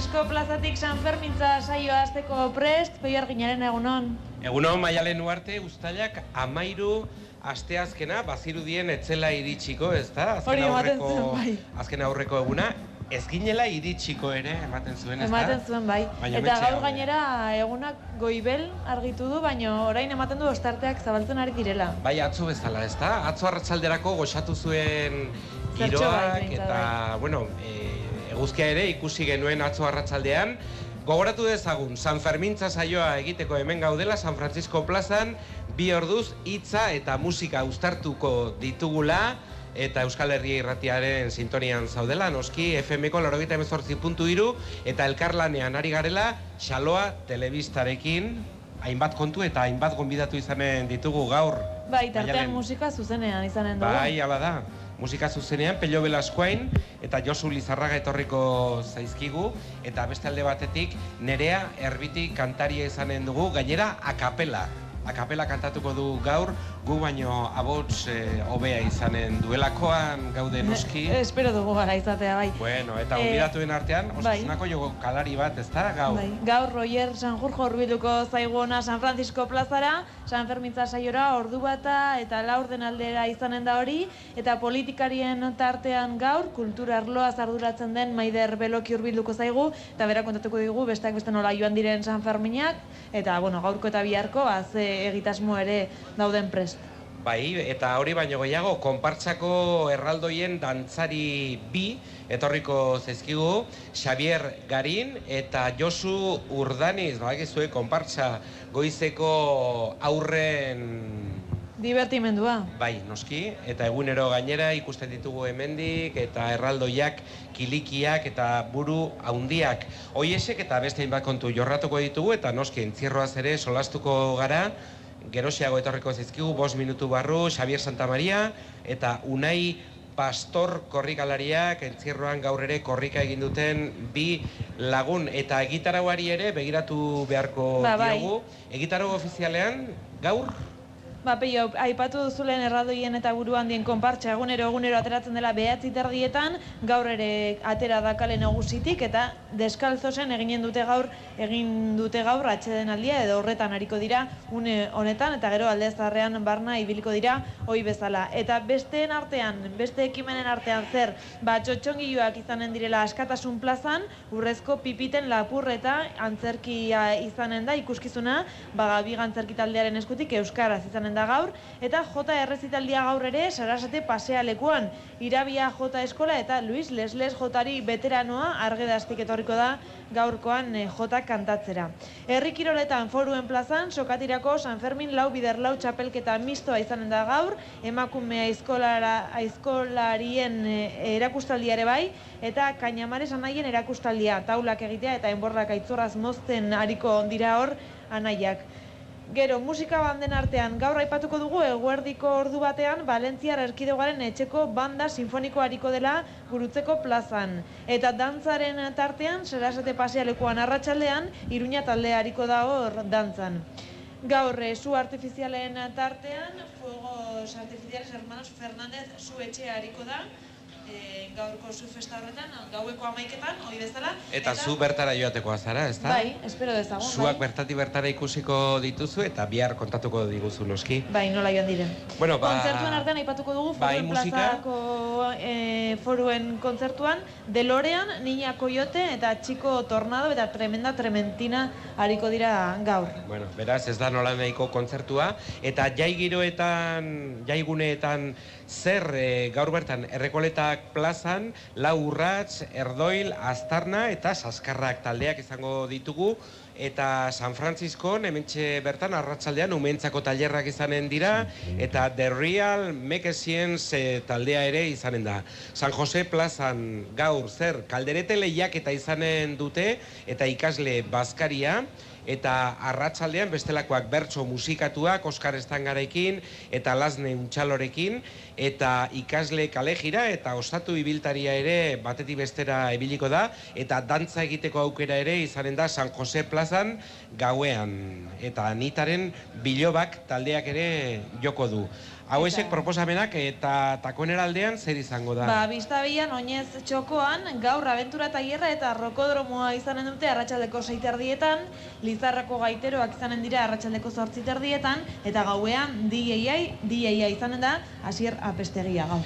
Francisco plazatik San Fermintza saioa hasteko prest, Peio Arginaren egunon. Egunon, Maialen Uarte, uztailak 13 asteazkena bazirudien etzela iritsiko, ez da? Hori ematen zuen, bai. Azken aurreko eguna, ez ginela iritsiko ere, ematen zuen, ez da? Ematen zuen, bai. Eta gaur gainera egunak goibel argitu du, baina orain ematen du ostarteak zabaltzen ari direla. Bai, atzo bezala, ez da? Atzo arratsalderako goxatu zuen giroak eta, bueno, eguzkia ere ikusi genuen atzo arratsaldean. Gogoratu dezagun, San Fermintza saioa egiteko hemen gaudela, San Francisco plazan, 2 orduz hitza eta musika uztartuko ditugula, eta Euskal Herria Irratiaren sintonian zaudela, noski FM-ko 98.3 eta elkarlanean ari garela, Xaloa Telebistarekin, hainbat kontu eta hainbat gonbidatu izanen ditugu gaur. Bai, tartean musika zuzenean izanen dugu. Bai, hala da. Musika zuzenean, Pello Belascoain eta Josu Lizarraga etorriko zaizkigu, eta beste alde batetik Nerea Erbiti kantaria izanen dugu, gainera akapela. Akapela kantatuko du gaur, gu baino abots hobea izanen duelakoan gaude noski. Espero dugu gara izatea, bai. Bueno, eta gonbidatuen artean, osasunako jogo kalari bat, ez da, gaur? Bai. Gaur Roger Sanjurjo hurbiluko zaigu ona San Francisco plazara, San Fermintza saiora ordu bata eta 4 aldera izanen da hori, eta politikarien tartean gaur, kultura arloaz arduratzen den Maider Beloki hurbiluko zaigu, eta bera kontatuko digu, besteak beste nola joan diren San Ferminak, eta bueno, gaurko eta biharko, egitasmo ere dauden prest. Bai, eta hori baino gehiago, konpartsako erraldoien dantzari 2 etorriko zaizkigu, Xavier Garin eta Josu Urdaniz, badakizue konpartsa goizeko aurren divertimendua. Bai, noski, eta egunero gainera ikusten ditugu hemendik, eta erraldoiak, kilikiak eta buru haundiak. Hoiesek eta beste hainbat kontu jorratuko ditugu, eta noski, entzierroaz ere solastuko gara, gerosiago etorriko zaizkigu, 5 minutu barru, Xavier Santamaria, eta Unai Pastor korrikalariak entzierroan gaur ere korrika egin duten 2 lagun, eta egitarauari ere begiratu beharko diogu. Egitarau ofizialean gaur? Peio, aipatu duzulen erraldoien eta buru handien konpartsa egunero ateratzen dela 9:30, gaur ere atera da kale nagusitik, eta deskalzosen egin dute gaur atsedenaldia, edo horretan ariko dira une honetan, eta gero Alde Zaharrean barna ibiliko dira ohi bezala. Eta besteen artean, beste ekimenen artean zer, txotxongiloak izanen direla Askatasun plazan, urrezko pipiten lapurreta antzerkia izanen da ikuskizuna, Gabi antzerki taldearen eskutik euskaraz izanen da gaur, eta J errezitaldia gaur ere Sarasate pasealekuan, Irabia J eskola eta Luis Lesles Jari veteranoa Argedastik etorriko da gaurkoan J kantatzera. Herri kiroletan Foruen plazan, Sokatirako San Fermin 4x4 txapelketa mistoa izanen da gaur, emakume aizkolarien erakustaldia ere bai, eta Kainamares anaien erakustaldia, taulak egitea eta enborrak aitzorraz mozten ariko dira hor anaiak. Gero, musika banden artean, gaur aipatuko dugu eguerdiko ordu batean Valentziar erkidegoaren etxeko banda sinfoniko ariko dela Gurutzeko plazan. Eta dantzaren tartean, Sarasate pasealekuan arratsaldean, Iruña taldea ariko da hor dantzan. Gaur, su artifizialen tartean, Fuegos Artificiales Hermanos Fernández su etxea ariko da, gaurko zu festa horretan, gaueko 11etan, hori bezala. Eta zu bertara joatekoa zara, ez da? Bai, espero dezagun. Zuak bertatik bertara ikusiko dituzu eta bihar kontatuko diguzu noski. Bai, nola joan diren. Bueno, kontzertuen artean aipatuko dugu, Foruen plazako Foruen kontzertuan, DeLorean, Niña Coyote eta Chico Tornado eta Tremenda Trementina ariko dira gaur. Bueno, beraz, ez da nola nahiko kontzertua, eta jaiguneetan zer gaur bertan Errekoletak plazan, Lau Urrats, Erdoil, Aztarna eta Saskarrak taldeak izango ditugu, eta San Franciscon hementxe bertan arratsaldean umeentzako tailerrak izanen dira, eta The Real Mekesiens taldea ere izanen da. San Jose plazan gaur zer kalderete lehiaketa izanen dute, eta ikasle bazkaria, eta arratsaldean bestelakoak bertso musikatuak Oskar Estangararekin eta Lasne Untxalorekin, eta ikasle kalejira eta ostatu ibiltaria ere batetik bestera ibiliko da, eta dantza egiteko aukera ere izanen da San Jose plazan gauean, eta Anitaren Bilobak taldeak ere joko du. Hauesek proposamenak eta takonera aldean zer izango da? Bistabian, oinez txokoan, gaur abentura tailerra eta rokodromoa izanen dute arratsaldeko 6:30, Lizarrako gaiteroak izanen dira arratsaldeko 8:30, eta gauean DJ-a izanen da Asier Apestegia gaur.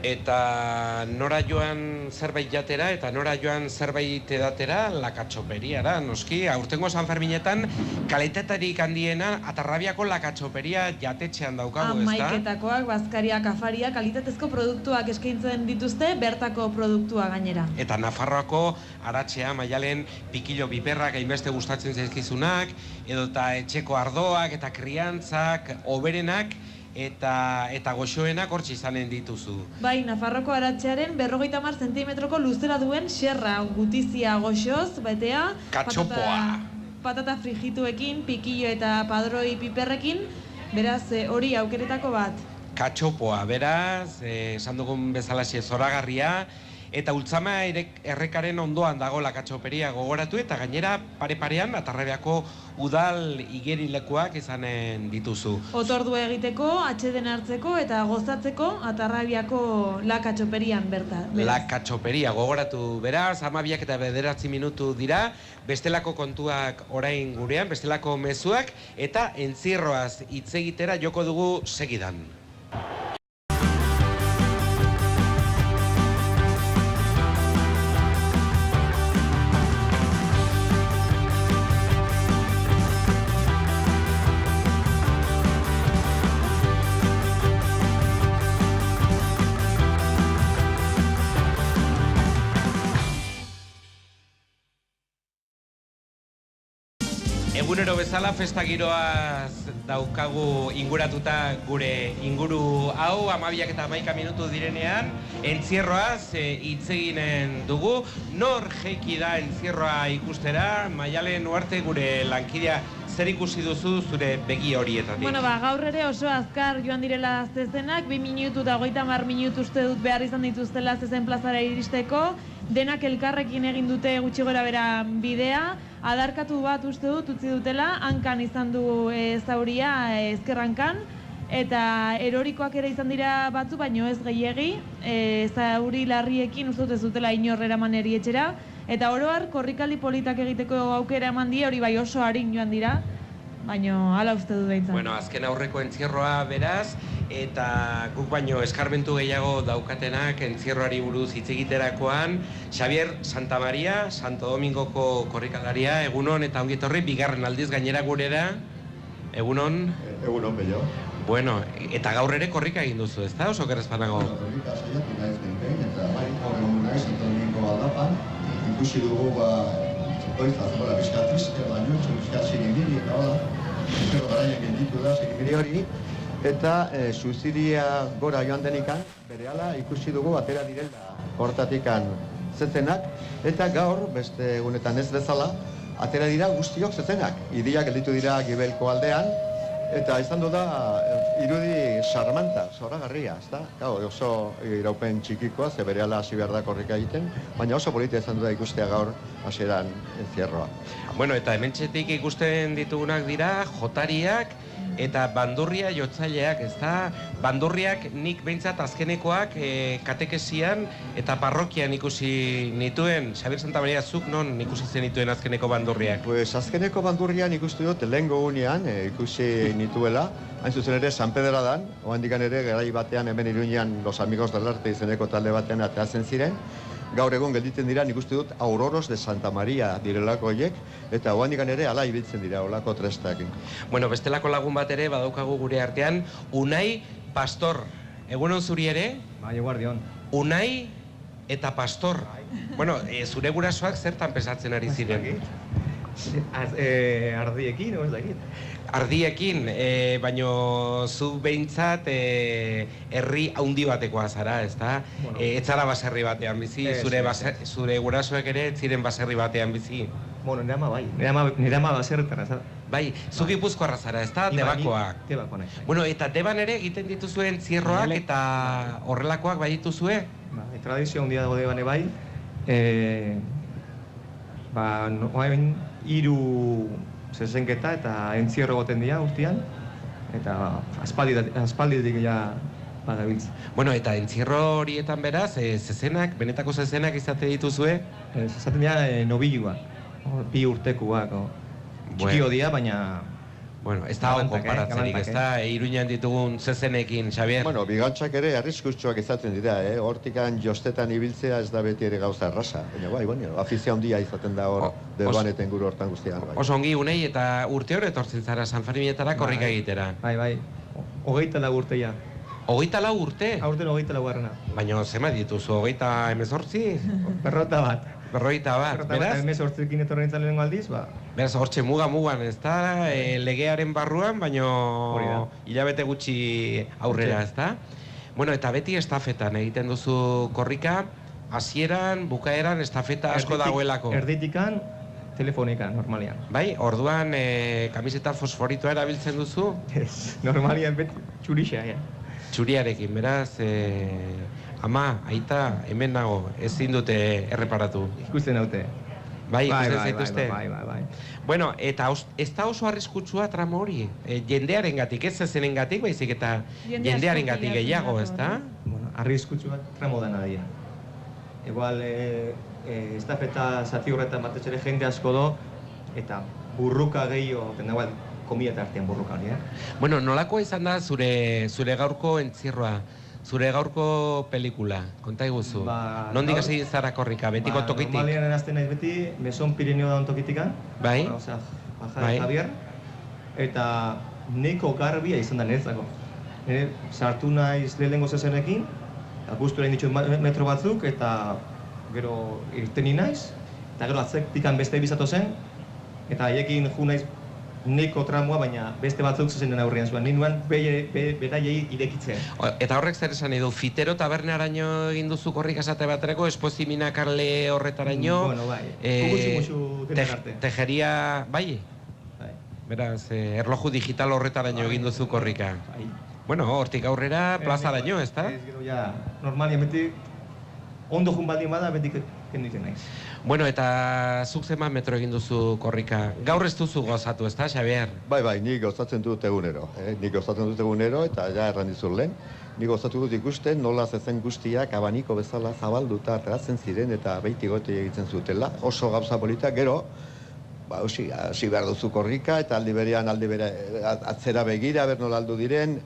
Eta nora joan zerbait jatera eta nora joan zerbait edatera lakatxoperiara, noski. Aurtengo San Ferminetan kalitetarik handiena Atarrabiako lakatxoperia jatetxean daukagu, ezta? Amaiketakoak, bazkariak, afariak, kalitatezko produktuak eskaintzen dituzte, bertako produktua gainera. Eta Nafarroako Aratxea, Maialen, pikilo biperrak hainbeste gustatzen zaizkizunak, edota etxeko ardoak eta kriantzak, oberenak, eta goxoenak hortxe izanen dituzu. Bai, Nafarroko Aratxearen 50 zentimetroko luzera duen xerra, gutizia goxoz, betea, katxopoa, patata frigituekin, pikillo eta padroi piperrekin, beraz hori aukeretako bat. Katxopoa, beraz, esan dugun bezalaxe zoragarria, eta Ultzama errekaren ondoan dago lakatxoperia gogoratu, eta gainera pare-parean Atarrabiako udal igerilekuak izanen dituzu. Otordu egiteko, atxeden hartzeko eta gozatzeko Atarrabiako lakatxoperian berta. Lakatxoperia gogoratu, beraz, 12 eta 9 minutu dira, bestelako kontuak orain gurean, bestelako mezuak, eta entzierroaz hitz egitera joko dugu segidan. Egunero bezala festa giroaz daukagu inguratuta gure inguru hau, 12 eta 11 minutu direnean, entzierroaz hitz eginen dugu. Nor jeiki da entzierroa ikustera? Maialen Uarte, gure lankidea, zer ikusi duzu zure begi horietatik? Gaur ere oso azkar joan direla zezenak, 2 minutu eta 30 minutu uste dut behar izan dituztela zezen plazara iristeko, denak elkarrekin egin dute gutxi gora bera bidea, adarkatu bat uste dut utzi dutela, hankan izan du zauria ezkerrankan, eta erorikoak ere izan dira batzu, baino ez gehiegi, zauri larriekin uste dut ez dutela inor eraman erietxera, eta oro har korrikaldi politak egiteko aukera eman die, hori bai oso arin joan dira, baino hala uste dut behintzat. Bueno, azken aurreko entzierroa beraz, eta guk baino eskarmentu gehiago daukatenak entzierroari buruz hitz egiterakoan, Xavier Santamaria, Santo Domingoko korrikalaria, egunon eta ongi etorri, bigarren aldiz gainera gurera, egunon? Egunon, bello. Bueno, eta gaur ere korrika egin duzu, ez da? Oso kerrezpanago? Korrika saiatu naiz behin, eta bai, gaur egun naiz, Santo Domingo aldapan, ikusi dugu, zikoitza, zora, bizkatiz, baino, bizkatzi gengiri, eta hola, bizkero garaia genditu da, segimiri hori, eta suizidia gora joan denikan, berehala ikusi dugu atera direla hortatikan zezenak, eta gaur, beste egunetan ez bezala, atera dira guztiok zezenak. Idiak gelditu dira Gibelko aldean, eta izan du da irudi sarmanta, zoragarria, ezta? Oso iraupen txikikoa, ze berehala hasi behar da korrika egiten, baina oso politia izan du da ikustea gaur hasieran entzierroa. Bueno, eta hementxetik ikusten ditugunak dira jotariak eta bandurria jotzaileak, ezta? Bandurriak nik behintzat azkenekoak katekesian eta parrokian ikusi nituen. Xabier Santamaria, zuk non ikusi zenituen azkeneko bandurriak? Pues azkeneko bandurrian ikustu dut lehengo unean ikusi nituela, hain zuzen ere San Pedradan, ohandikan ere garai batean hemen Iruñean Los Amigos del Arte izeneko talde batean ateatzen ziren. Gaur egun gelditzen dira, nik uste dut Auroros de Santa Maria direlako horiek, eta ohandikan ere ala ibiltzen dira, olako trestakin. Bueno, bestelako lagun bat ere badaukagu gure artean, Unai Pastor. Egunon zuri ere? Bai, eguardion. Unai eta Pastor. Bueno, zure gurasoak zertan pesatzen ari ziren? Ardiekin, ez dakit. Ardiekin, baino zu behintzat herri haundi batekoa zara, ezta? Ez zara baserri batean bizi, zure gurasoek ere ez ziren baserri batean bizi. Bueno, nire ama bai, nire ama baserritarra zara. Bai, zu Gipuzkoarra zara, ezta? Debakoak. Debakoa nahi. Bueno, eta Deban ere egiten dituzuen zierroak eta horrelakoak bai dituzue? Bai, tradizio handia dago Debane bai. Noain 3 zezenketa eta entzierro goten dira urtean. eta aspalditik ja bagabiltz. Bueno, eta entzierro horietan beraz, zezenak, benetako zezenak izate dituzue? Esaten dira nobiluak, 2 urtekoak, txikio dira, baina... Bueno, ez da hon konparatzerik, ez da, Iruñan ditugun zezenekin, Xabier? Bueno, bigantzak ere arriskutsuak izaten dira, hortikan jostetan ibiltzea ez da beti ere gauza erraza. Baina bueno, afizia handia izaten da hor, debaneten guru hortan guztian. Oso ongi unei eta urte hor etortzen zara San Ferminetara korrika egitera. Bai, 24 urteia. 24 urte? Aurten 24 garrana. Baina zema dituzu, 18? Berrota bat. Berroita bat, beraz? 18ekin etorren nintzen lehenengo aldiz, Beraz, hortxe mugan, ez da, legearen barruan, baina hilabete gutxi aurrera, ez da? Bueno, eta beti estafetan egiten duzu korrika, hasieran, bukaeran, estafeta asko dagoelako. Erditikan, telefonikan, normalian. Bai, orduan kamiseta fosforitoa erabiltzen duzu? Ez, normalian beti txurixa, ja. Txuriarekin, beraz, ama, aita, hemen nago, ezin dute erreparatu. Ikusten haute. Bai, ikusten zaituzte? Bai. Bueno, eta ez da oso arriskutsua tramo hori? Jendearen gatik, ez zezenen gatik, baizik eta jendearen gatik gehiago, ez da? Bueno, arriskutsua tramo dena dira. Igual, estafeta zati horretan batez ere jende asko do, eta burruka gehiago, igual, komida artean burruka hori, Bueno, nolakoa izan da zure gaurko entzierroa? Zure gaurko pelikula, konta iguzu. Nondik hasi zara korrika, betiko tokitik? Normalian erazten naiz beti, Meson Pirineo daun tokitikan. Bai? Osea, Baja de Javier. Eta neko garbia izan da niretzako. Sartu naiz lehenengo zezenekin, gustura egin ditut metro batzuk, eta gero irteni naiz, eta gero atzektikan beste bizatu zen, eta haiekin ju naiz neko tramoa, baina beste batzuk zezenen aurrian zuen. Ni nuen beraiei irekitzen. Eta horrek zer esan edo, Fitero tabernaraino egin duzu korrik esate baterako, Espoziminak arle horretaraino? Bueno, bai. Musu denak arte. Tejeria, bai? Beraz, erloju digital horretaraino egin duzu korrika. Bai. Bueno, hortik aurrera plazaraino, ez da? Ez, gero ja, normalian beti, ondo jun baldin bada, beti kenditzen naiz. Bueno, eta zuk zenbat metro egin duzu korrika. Gaur ez duzu gozatu, ez da, Xabier? Bai, nik gozatzen dut egunero. Nik gozatzen dut egunero, eta ja erran dizut lehen. Nik gozatu dut ikusten nola zezen guztiak abaniko bezala zabalduta ateratzen ziren eta beiti goti egiten zutela. Oso gauza polita, gero, hasi behar duzu korrika, eta aldi berean atzera begira, ber nola aldu diren,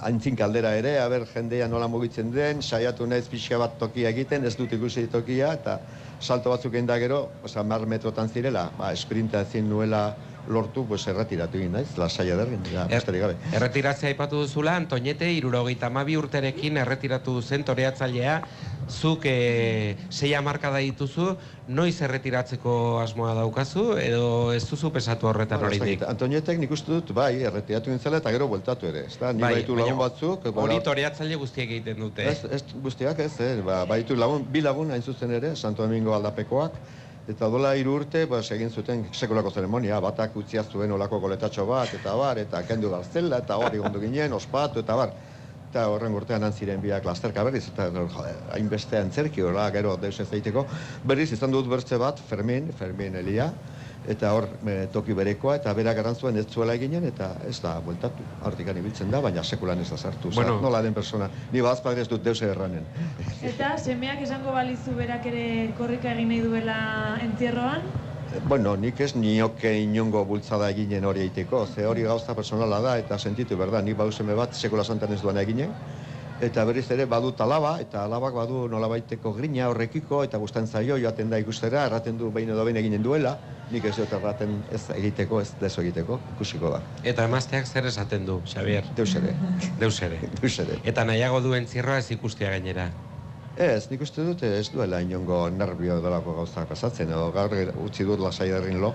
aintzin kaldera ere, jendea nola mugitzen den, saiatu naiz pixka bat tokia egiten, ez dut ikusi tokia, eta salto batzuk egin da gero, 10 metrotan zirela, esprinta ezin nuela lortu, erretiratu egin naiz, lasai ederrin, besterik gabe. Erretiratzea aipatu duzula, Antoñete, 72 urterekin erretiratu zen toreatzailea, zuk 6 hamarkada dituzu, noiz erretiratzeko asmoa daukazu, edo ez duzu pesatu horretan horitik? Antoñetek nik uste dut, bai, erretiratu nintzela eta gero bueltatu ere, ez da? Ni baitu lagun batzuk... Hori toreatzaile guztiek egiten dute. Ez guztiak ez, baitu bi lagun hain zuzen ere, Santo Domingo aldapekoak, eta dola 3 urte, egin zuten sekulako zeremonia, batak utzia zuen olako goletatxo bat, eta kendu garzela, eta hori gondu ginen, ospatu, eta bar. Eta horren urtean antziren biak lasterka berriz, eta hainbeste antzerki horra, gero deus ez daiteko. Berriz izan dut bertze bat, Fermin Elia, eta hor toki berekoa, eta berak erantzuen ez zuela eginen, eta ez da bueltatu. Hortik ibiltzen da, baina sekulan ez da sartu. Nola den persona, ni bazpadre ez dut deus erranen. Eta semeak esango balizu berak ere korrika egin nahi duela entzierroan? Bueno, nik ez nioke inongo bultzada eginen hori egiteko, ze hori gauza personala da eta sentitu berda, nik badu seme bat sekula santan ez duan eginen, eta berriz ere badut alaba, eta alabak badu nolabaiteko grina horrekiko, eta gustan zaio joaten da ikustera, erraten du behin edo behin eginen duela, nik ez dut erraten ez egiteko, ez deso egiteko, ikusiko da. Eta emazteak zer esaten du, Xabier? Deus ere. Deus ere. Deus ere. Eta nahiago duen zirroa ez ikustia gainera? Ez, nik uste dut ez duela inongo nervio edolako gauzak pasatzen, edo gaur utzi dut lasai derrin lo.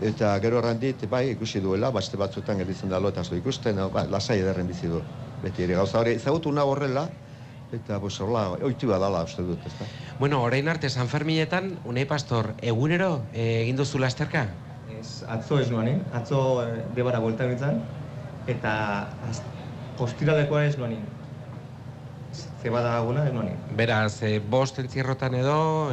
Eta gero errandit, bai, ikusi duela, beste batzutan gelditzen da lo eta zu ikusten, lasai derren bizi du. Beti ere gauza hori, ezagutu nago horrela, eta horrela, oitu badala uste dut, ez da. Bueno, orain arte San Ferminetan, Unai Pastor, egunero egin duzu lasterka? Ez, atzo ez nuanin, atzo debara buelta nintzen, eta ostiralekoa ez nuanin. Zebada aguna ez nuanin. Beraz, 5 entzierrotan edo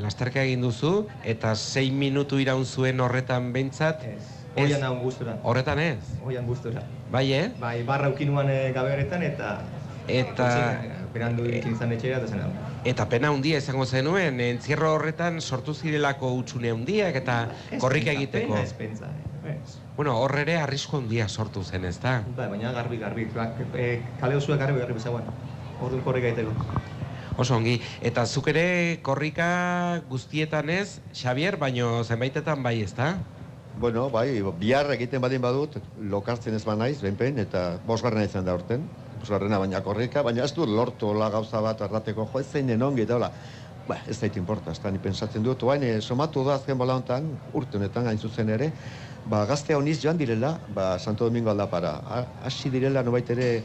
lasterka egin duzu, eta 6 minutu iraun zuen horretan behintzat, Oian nago gustura. Horretan ez? Oian gustura. Bai, Bai, barra ukinuan gabe horretan eta berandu dikin izan etxera eta zen. Eta pena handia izango zenuen, entzierro horretan sortu zirelako hutsune handiak eta korrika egiteko. Ez pentsa. Bueno, hor ere arrisku handia sortu zen, ezta? Bai, baina garbi. Kale osoa garbi zegoen. Orduan korrika egiteko. Oso ongi. Eta zuk ere korrika guztietan ez, Xabier, baino zenbaitetan bai, ezta? Bueno, bai, bihar egiten badin badut, lokartzen ez banaiz, benpen, eta bosgarrena izan da urten. Bosgarrena baina korrika, baina ez dut lortu hola gauza bat errateko, ez zeinen ongi eta hola. Ba, ez dait importa, ez da, ni pensatzen dut. Oain, somatu da azken bola honetan, urte honetan gain zuzen ere, gazte honiz joan direla, Santo Domingo aldapara. Hasi direla nobait ere,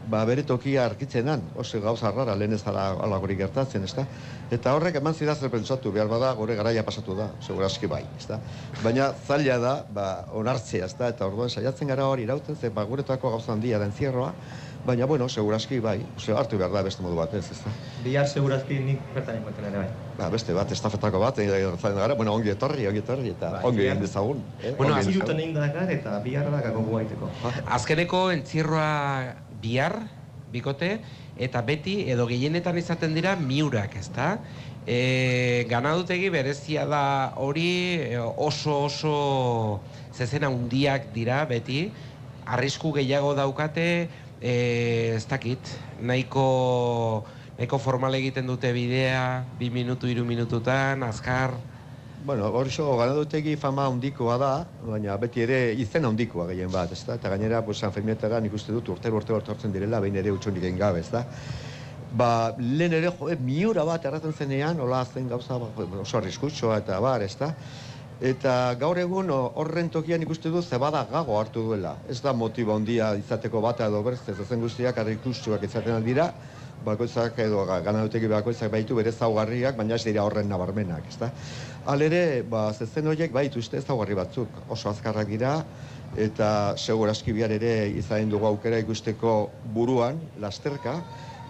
bere tokia argitzenan, oso gauza rara, lehen ez ala gori gertatzen, ez da? Eta horrek eman zidazer pentsatu, behar bada, gore garaia pasatu da, segurazki bai, ez da? Baina zaila da, onartzea, ez da? Eta orduan saiatzen gara hori irauten, ze guretako gauza handia da entzierroa, baina, bueno, segurazki bai, hartu behar da beste modu batez, ez da? Bihar segurazki nik bertan ikusten ere bai. Beste bat, estafetako bat, gara, bueno, ongi etorri, eta ongi egin dezagun. Bueno, azirutan egin dakar eta bihar da gako guaiteko. Azkeneko entzierroa bihar, bikote, eta beti edo gehienetan izaten dira miurak, ezta? Ganadutegi berezia da hori oso zezena handiak dira beti, arrisku gehiago daukate, ez dakit, nahiko formal egiten dute bidea, 2 minutu, 3 minututan, azkar. Bueno, hori ganadutegi fama handikoa da, baina beti ere izen handikoa gehien bat, ezta? Eta gainera, San Ferminetara nik uste dut urte hortzen direla, behin ere utxonik egin gabe, ezta? Lehen ere, miura bat erraten zenean, hola zen gauza oso arriskutxoa eta bar, ezta? Eta gaur egun horren tokian ikuste du zebada gago hartu duela. Ez da motiba handia izateko bata edo bertz, ez zen guztiak arriskutsuak izaten aldira, bakoitzak edo ganadutegi bakoitzak baitu bere zaugarriak, baina ez dira horren nabarmenak, ezta? Halere, zezen horiek baituzte ezaugarri batzuk, oso azkarrak dira, eta segurazki bihar ere izain dugu aukera ikusteko buruan, lasterka,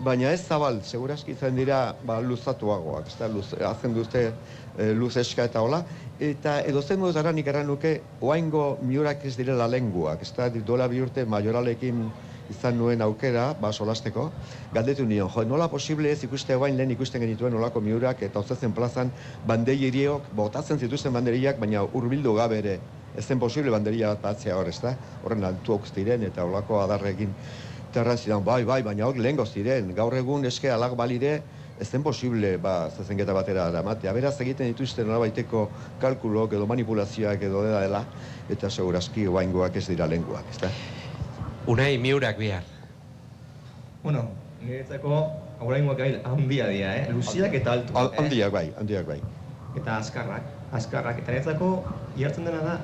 baina ez zabal, segurazki izan dira luzatuagoak, hazen duzte luz eska eta hola, eta edozen moduz ara nik erran nuke, oaingo miurak ez direla lenguak, ez da, duela 2 urte majoralekin izan nuen aukera, solasteko, galdetu nion, nola posible ez ikuste oain lehen ikusten genituen olako miurak eta Otzezen plazan bandeiriok, botatzen zituzten banderiak, baina hurbildu gabe ere, ez zen posible banderia bat batzea hor, ez da, horren altuok ziren eta olako adarrekin. Eta zidan, bai, baina hor lehengo ziren, gaur egun eske alak balide, ez zen posible zezenketa batera eramatea. Beraz egiten dituzten nolabaiteko kalkulok edo manipulazioak edo dela, eta segurazki oaingoak ez dira lenguak, ez da? Unai, miurak bihar. Bueno, niretzako oraingoak handia dira, luziak eta altuak. Handiak bai. Eta azkarrak. Eta niretzako jartzen dena da,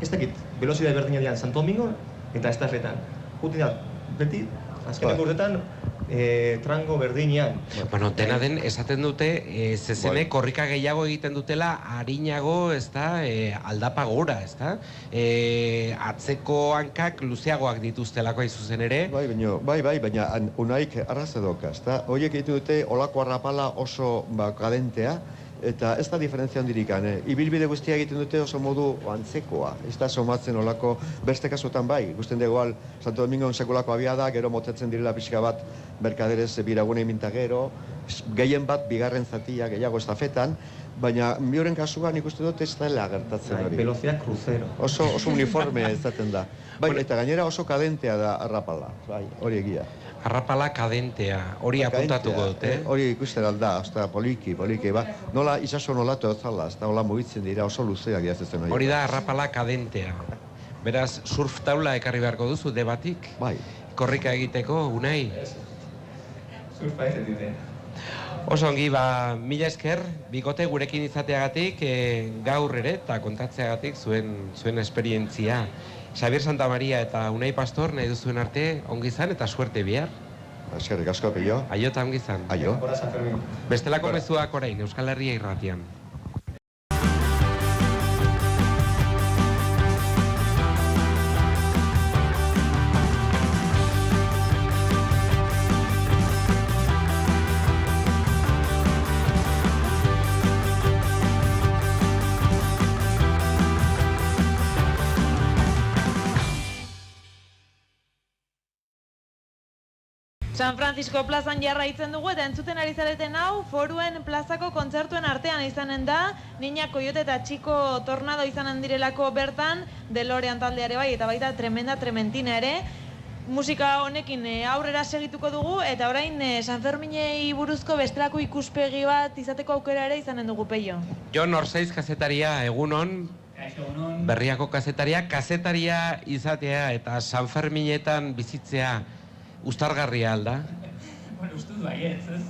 ez dakit, velozidade berdina dian Santo Domingo eta estafetan. Jutin da, beti, azkeneko urtetan, trango berdinean. Bueno, dena den, esaten dute, zezene korrika gehiago egiten dutela, harinago, ez da, aldapa gora, ez da? Atzeko hankak luzeagoak dituztelako zuzen ere. Bai, baina unaik arrazedoka, ez da? Horiek egiten dute olako arrapala oso kadentea, eta ez da diferentzia handirik, ibilbide guztia egiten dute oso modu antzekoa, ez da somatzen olako beste kasutan bai, ikusten dugu Santo Domingon sekulako abiada, gero motetzen direla pixka bat merkaderez biragune minta gero, gehien bat bigarren zatia gehiago estafetan, baina miuren kasuan ikusten dut ez dela gertatzen hori. Velocidad crucero. Oso uniforme izaten da. Bai, eta gainera oso kadentea da arrapala, hori egia. Arrapala kadentea, hori apuntatuko dut, Hori ikusten alda, poliki, nola isaso nolatu ezala, hola mugitzen dira oso luzeak jazetzen hori. Hori da arrapala kadentea. Beraz, surf taula ekarri beharko duzu, debatik? Bai. Korrika egiteko, Unai? Surfa ez dite. Oso ongi, mila esker, bikote gurekin izateagatik, gaur ere, eta kontatzeagatik zuen esperientzia. Xabier Santamaria eta Unai Pastor nahi duzuen arte, ongi izan eta suerte bihar. Eskerrik asko, pillo. Aio eta ongi izan. Aio. Bestelako mezuak orain, Euskal Herria irratian. San Francisco plazan jarraitzen dugu eta entzuten ari zareten hau Foruen plazako kontzertuen artean izanen da, Niña Coyote eta Chico Tornado izanen direlako bertan, DeLorean taldeare bai eta baita Tremenda Trementina ere. Musika honekin aurrera segituko dugu eta orain San Ferminei buruzko bestelako ikuspegi bat izateko aukera ere izanen dugu, Peio. Jon Orsaiz kazetaria egunon, Berriako kazetaria izatea eta San Ferminetan bizitzea uztargarria alda? Bueno, ustuz baietz, ez?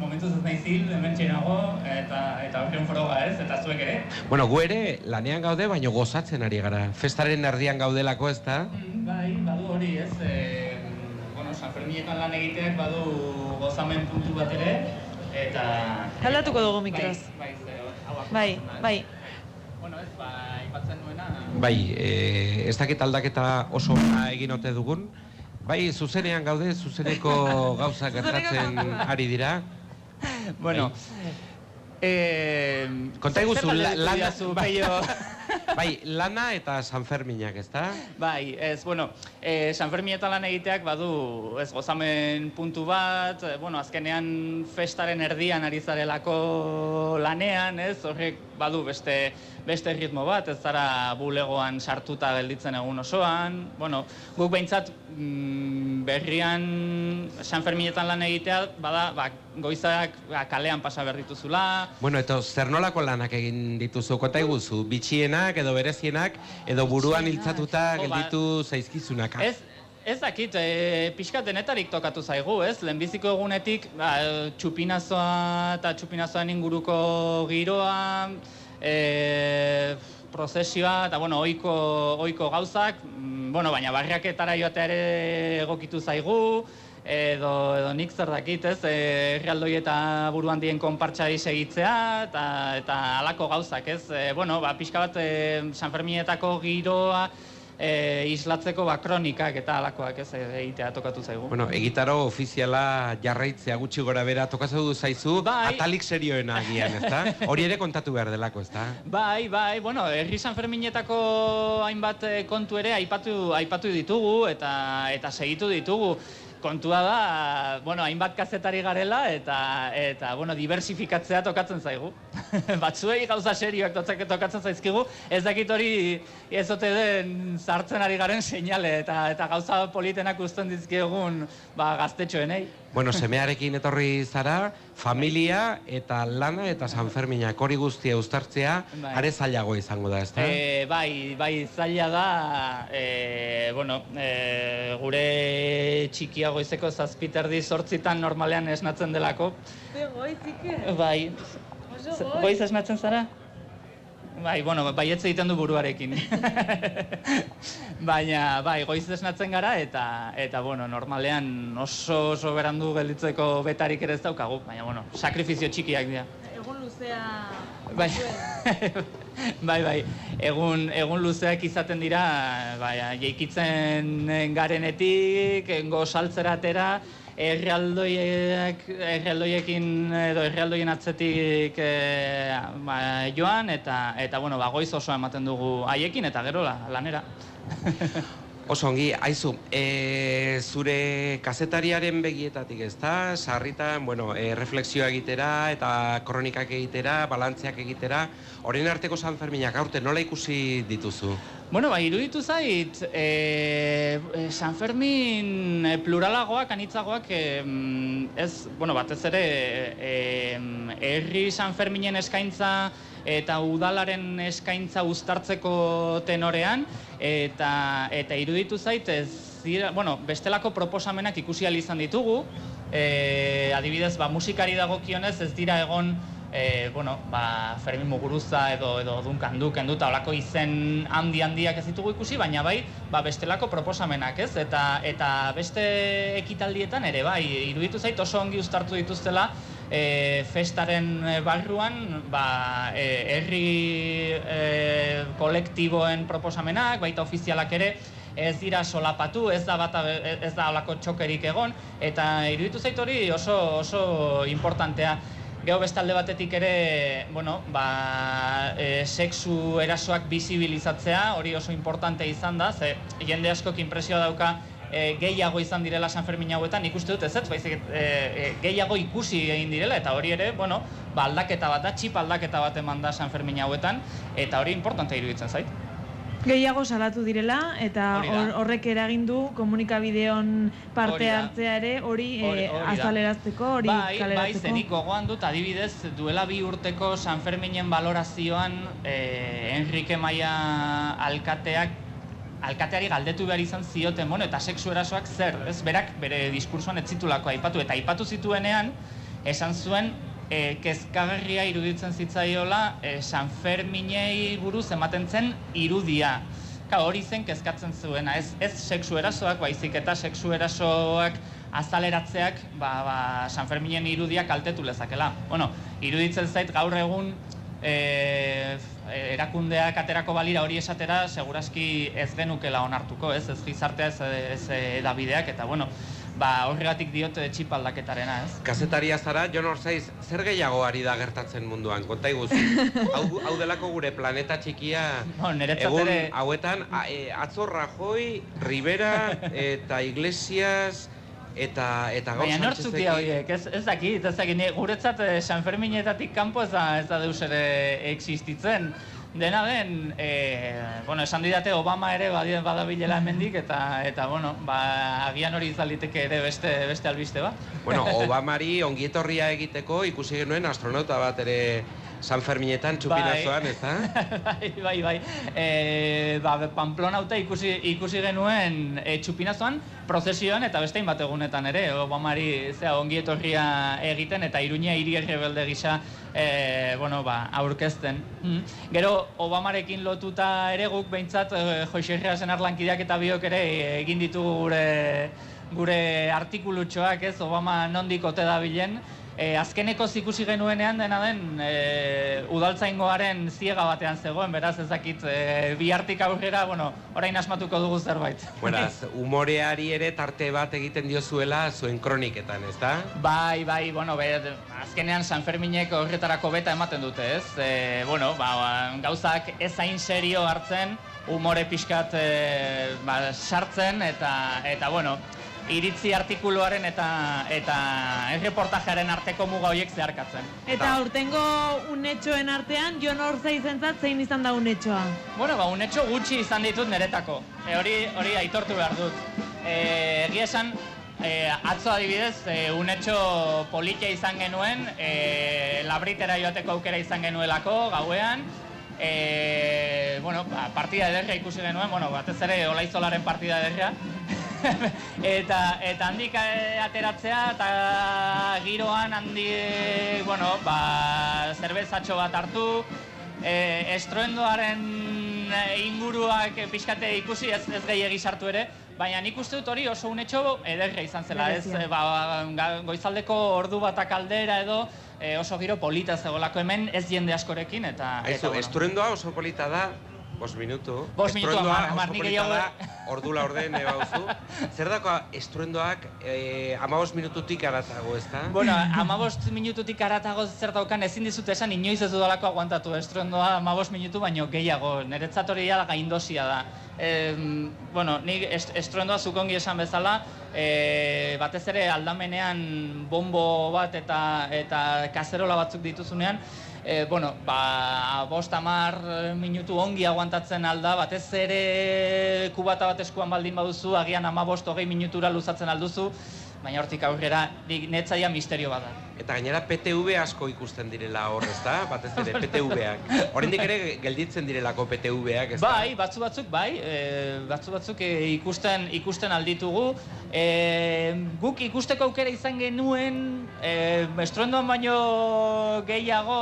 Momentuz ez nahi zil, hemen txenago, eta horren foroga ez, eta zuek ere. Bueno, gu ere lanean gaude, baina gozatzen ari gara. Festaren erdian gaudelako ez da? Bai, badu hori ez. San Ferminetan lan egiteak badu gozamen puntu bat ere, eta... Aldatuko dugu mikroz. Bai. Bueno, ez, ipatzen nuena... Bai, ez dakit aldaketa oso egin ote dugun. Bai, zuzenean gaude, zuzeneko gauzak gertatzen ari dira. Bueno, konta iguzu, lana... Bai, lana eta San Ferminak, ez da? Bai, ez, bueno, San Ferminetan lan egiteak badu, ez, gozamen puntu bat, bueno, azkenean festaren erdian ari zarelako lanean, ez, horrek badu beste ritmo bat, ez zara bulegoan sartuta gelditzen egun osoan, bueno, guk behintzat berrian San Ferminetan lan egitea, bada, goizak kalean pasa behar dituzula. Bueno, eta zer nolako lanak egin dituzu, konta iguzu, bitxienak edo berezienak, edo buruan iltzatuta gelditu zaizkizunak. Ez dakit, pixka denetarik tokatu zaigu, ez? Lehenbiziko egunetik txupinazoa eta txupinazoan inguruko giroa, prozesioa eta, bueno, ohiko gauzak, bueno, baina barriaketara joatea ere egokitu zaigu, edo nik zer dakit, ez, herrialdoi eta buruan dien konpartxari segitzea, eta halako gauzak, ez, bueno, pixka bat San Ferminetako giroa islatzeko kronikak eta halakoak, ez, egitea tokatu zaigu. Bueno, egitaro ofiziala jarraitzea gutxi gora bera tokatu du zaizu, atalik serioena agian, ez da? Hori ere kontatu behar delako, ez da? Bai, bueno, herri San Ferminetako hainbat kontu ere aipatu ditugu eta segitu ditugu. Kontua da, bueno, hainbat kazetari garela eta bueno, diversifikatzea tokatzen zaigu. Batzuei gauza serioak tokatzen zaizkigu, ez dakit hori ez ote den sartzen ari garen seinale eta gauza politenak uzten dizkiegun gaztetxoenei. Bueno, semearekin etorri zara, familia eta lana eta San Ferminak hori guztia uztartzea, are zailago izango da, ez da? Bai, zaila da, bueno, gure txikia goizeko 7:08 normalean esnatzen delako. Goizike? Bai, goiz esnatzen zara? Bai, bueno, baietz egiten du buruarekin. Baina, bai, goiz esnatzen gara eta bueno, normalean oso berandu gelditzeko betarik ere ez daukagu, baina, bueno, sakrifizio txikiak dira. Egun luzea... Bai, egun luzeak izaten dira, jeikitzen garenetik, saltzeratera, herrialdoiekin edo herrialdoien atzetik joan, eta bueno, goiz oso ematen dugu haiekin eta gero lanera. Oso ongi, aizu, zure kazetariaren begietatik, ez da? Sarritan, bueno, reflexioa egitera eta kronikak egitera, balantzeak egitera, orain arteko San Ferminak aurten nola ikusi dituzu? Bueno, iruditu zait, San Fermin pluralagoak, anitzagoak, ez, bueno, batez ere, herri San Ferminen eskaintza eta udalaren eskaintza uztartzeko tenorean, eta iruditu zait, bueno, bestelako proposamenak ikusi ahal izan ditugu, adibidez, musikari dagokionez ez dira egon, bueno, Fermin Muguruza edo Duncan Duke enduta olako izen handiak ez ditugu ikusi, baina bai, bestelako proposamenak, ez? Eta beste ekitaldietan ere, bai, iruditu zait oso ongi uztartu dituztela festaren barruan, herri kolektiboen proposamenak, baita ofizialak ere, ez dira solapatu, ez da olako txokerik egon, eta iruditu zait hori oso importantea. Gero bestalde batetik ere, bueno, sexu erasoak bizibilizatzea, hori oso importante izan da, ze jende askok inpresioa dauka gehiago izan direla San Fermin hauetan, nik uste dut ez, baizik gehiago ikusi egin direla, eta hori ere, bueno, aldaketa bat da, txip aldaketa bat eman da San Fermin hauetan, eta hori importantea iruditzen zait. Gehiago salatu direla, eta horrek eragin du komunikabideon parte hartzea ere hori azalerazteko, hori kaleratzeko. Bai, zenik gogoan dut, adibidez, duela 2 urteko San Ferminen balorazioan Enrique Maia alkateari galdetu behar izan zioten, eta sexu erasoak zer, ez? Berak bere diskursoan ez zitulako aipatu, eta aipatu zituenean, esan zuen, kezkagarria iruditzen zitzaiola San Ferminei buruz ematen zen irudia. Hori zen kezkatzen zuena, ez sexu erasoak, baizik eta sexu erasoak azaleratzeak San Ferminen irudia kaltetu lezakela. Iruditzen zait gaur egun erakundeak aterako balira hori esatera, segurazki ez genukela onartuko, ez gizartea, ez edabideak, eta horregatik diote txip aldaketarena, ez? Kazetaria zara, Jon Orzaiz, zer gehiago ari da gertatzen munduan? Konta iguzu, hau delako gure planeta txikia egun hauetan, atzo Rajoy, Rivera eta Iglesias eta gaur Sánchez. Baina nortzuk dira horiek, ez dakit, guretzat San Ferminetatik kanpo ez da deus ere existitzen. Dena den, esan didate Obama ere badabilela hemendik eta agian hori izaliteke ere beste albiste bat. Obamari ongietorria egiteko ikusi genuen astronauta bat ere San Ferminetan txupinazoan, ez da? Bai. Pamplonauta ikusi genuen txupinazoan, prozesioan eta beste hainbat egunetan ere, Obamari ongietorria egiten eta Iruña hiri errebelde gisa aurkezten. Gero, Obamarekin lotuta ere guk behintzat Joixerria Senar lankideak eta biok ere egin ditugu gure artikulutxoak, ez, Obama nondik ote dabilen. Azkeneko ikusi genuenean dena den udaltzaingoaren ziega batean zegoen, beraz ezakit bihartik aurrera, orain asmatuko dugu zerbait. Buenas, humoreari ere tarte bat egiten diozuela zuen kroniketan, ez da? Bai, azkenean San Ferminek horretarako beta ematen dute, ez? Gauzak ez hain serio hartzen, humore pixkat sartzen eta iritzi artikuluaren eta erreportajearen arteko muga horiek zeharkatzen. Eta aurtengo unetxoen artean, Jon Orzaizentzat zein izan da unetxoa? Unetxo gutxi izan ditut niretako. Hori aitortu behar dut. Egia esan, atzo adibidez, unetxo politia izan genuen, labritera joateko aukera izan genuelako, gauean. Partida ederra ikusi genuen, batez ere Olaizolaren partida ederra. Eta handik ateratzea eta giroan zerbezatxo bat hartu, estroendoaren inguruak pixkate ikusi ez gehiegi sartu ere, baina nik uste dut hori oso unetxo ederra izan zela, ez goizaldeko ordu batak aldera edo oso giro polita zegoelako hemen, ez jende askorekin eta... Estroendoa oso polita da, 5 minutu. 5 minutu, amar, nik gehiago... Ordu laurden bauzu. Zer dako estroendoak 15 minututik aratago, ez da? 15 minututik aratago zer daukan ezin dizut esan inoiz ez dudalako aguantatu estroendoa 15 minutu baino gehiago. Niretzat hori da gaindosia da. Nik estroendoa zukongi esan bezala, batez ere aldamenean bombo bat eta kazerola batzuk dituzunean, 5-10 minutu ongi aguantatzen alda, batez ere kubata bat eskuan baldin baduzu, agian 15-20 minutura luzatzen alduzu, baina hortik aurrera netzaia misterio bada. Eta gainera PTV asko ikusten direla hor, ez da? Batez ere, PTV-ak. Oraindik ere gelditzen direlako PTV-ak, ez da? Bai, batzuk ikusten alditugu. Guk ikusteko aukera izan genuen, estroendoan baino gehiago,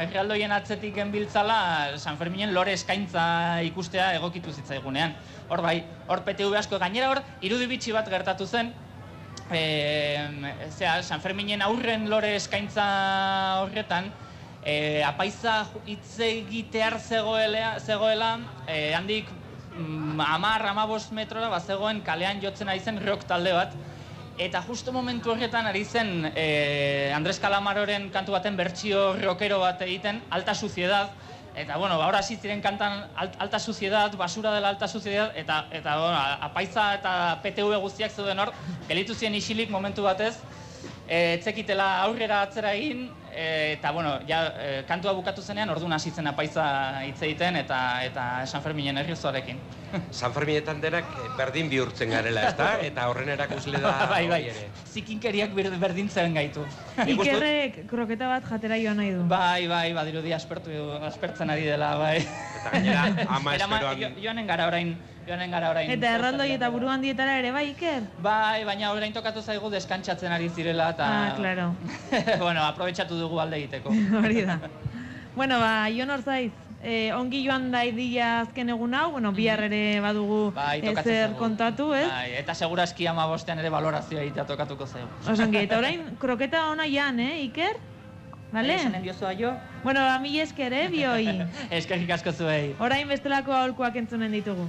errealdoien atzetik genbiltzala, San Ferminen lore eskaintza ikustea egokitu zitzaigunean. Hor PTV asko, gainera hor, irudibitxi bat gertatu zen, San Ferminen aurren lore eskaintza horretan, apaiza hitz egitear zegoela, handik 10-15 metrora bazegoen kalean jotzen ari zen rock talde bat, eta justo momentu horretan ari zen Andres Calamaroren kantu baten bertsio rockero bat egiten, Alta Suciedad, bueno, ahora hasi ziren kantan alta suciedad, basura dela alta suciedad, eta bueno, Apaiza eta PTV guztiak zeuden hor, gelitu ziren isilik momentu batez, etzekitela aurrera atzera egin, eta bueno, kantua bukatu zenean, orduan hasi zen Apaiza hitz egiten eta San Ferminen erriozoarekin. San Ferminetan denak berdin bihurtzen garela, ezta? Eta horren erakusle da Bai, zikinkeriak berdintzen gaitu. Ikerrek kroketa bat jatera joan nahi du. Bai, badirudi aspertzen ari dela, bai. Eta gainera, ama esperoan... Joanen gara orain. Eta erraldoi eta buruan dietara ere, bai, Iker? Bai, baina orain tokatu zaigu deskantsatzen ari zirela, eta... Claro. Bueno, aprobetxatu dugu alde egiteko. Hori da. Bueno, Jon Orzaiz, ongi joan da idia azken egun hau, bueno, bihar ere badugu ezer kontatu, ez? Bai, eta segurazki 15ean ere valorazioa egitea tokatuko zaigu. Osongi, eta orain kroketa ona jan, Iker? Bale? Esanen diozua jo? Bueno, mila esker, bioi. Eskerrik asko zuei. Orain bestelako aholkuak entzunen ditugu.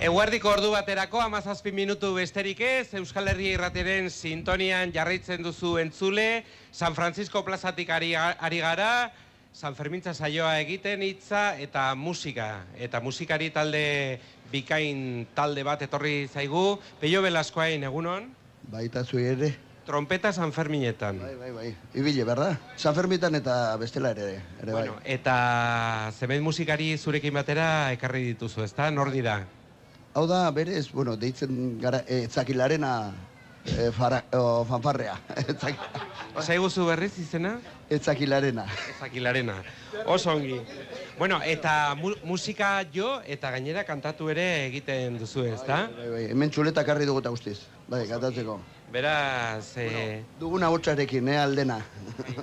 Eguerdiko ordu baterako 17 minutu besterik ez, Euskal Herria Irratiaren sintonian jarraitzen duzu entzule, San Francisco plazatik ari gara, San Fermintza saioa egiten hitza eta musika. Eta musikari talde bikain talde bat etorri zaigu, Peio Belaskoain, egunon? Baita zui ere. Trompeta San Ferminetan. Bai. Ibile, berda? San Ferminetan eta bestela ere bueno, bai. Eta zemen musikari zurekin batera ekarri dituzu, ezta? Nor dira? Hau da, berez, bueno, deitzen gara, etzakilarena fanfarrea. Zaiguzu berriz izena? Etzakilarena. Etzakilarena. Oso ongi. Bueno, eta musika jo eta gainera kantatu ere egiten duzu, ezta? Bai, hemen txuleta karri dugu eta guztiz. Bai, kantatzeko. Beraz... Duguna hotxarekin, aldena.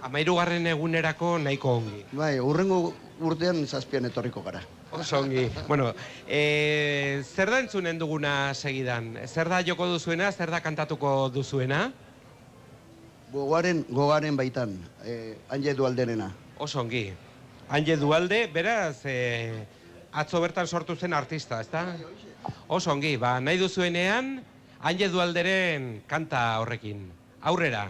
13. egunerako nahiko ongi. Bai, urrengo urtean 7 etorriko gara. Oso ongi. Bueno, zer da entzunen duguna segidan? Zer da joko duzuena, zer da kantatuko duzuena? Gogaren baitan, Anje Dualderena. Oso ongi. Anje Dualde, beraz, atzo bertan sortu zen artista, ezta? Oso ongi, nahi duzuenean, Anje Dualderen kanta horrekin. Aurrera.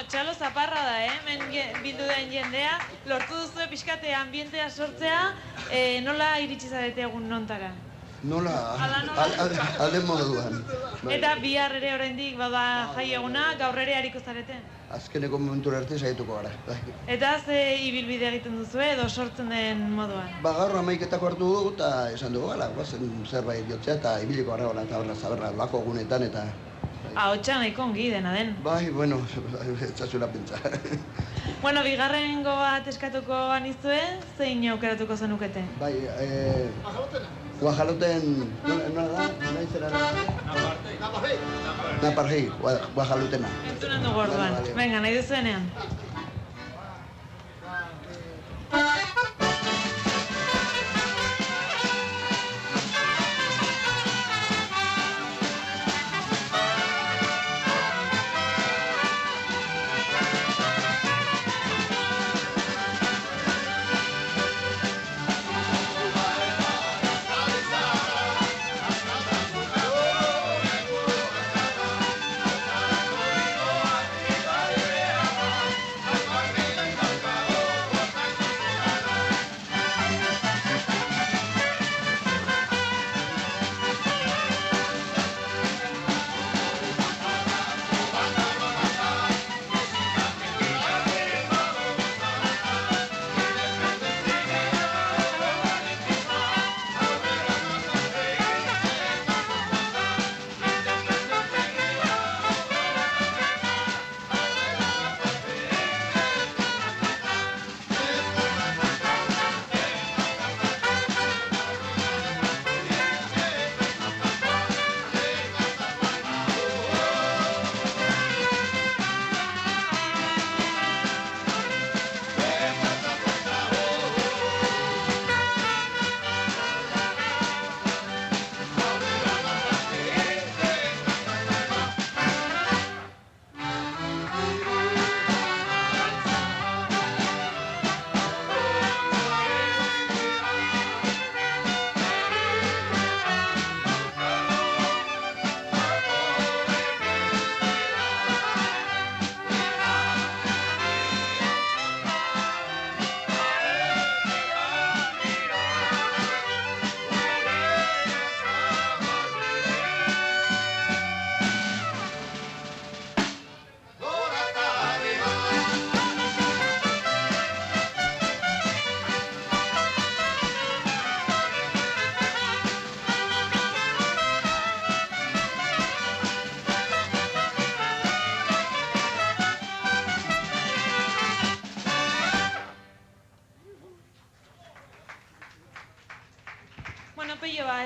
Txalo zaparra da, hemen bildu den jendea. Lortu duzu pixkate ambientea sortzea, nola iritsi zarete egun nontara? Nola, alden moduan. Eta bihar ere oraindik bada jai eguna, gaur ere hariko zarete? Azkeneko momentura arte saietuko gara. Eta ze ibilbide egiten duzu edo sortzen den moduan? Gaur 11-etako hartu dugu eta esan dugu, guazen zerbait jotzea eta ibiliko gara hola eta horra zaberra lako egunetan eta... Ahotsa nahiko ongi dena den. Bai, bueno, etxasula pentsa. Bueno, bigarrengo bat eskatuko anizue, zein aukeratuko zenukete? Bai, Guajaluten... Nola da? Nola izena da? Naparjei, Guajalutena. Entzunen dugu orduan. Venga, nahi duzuenean.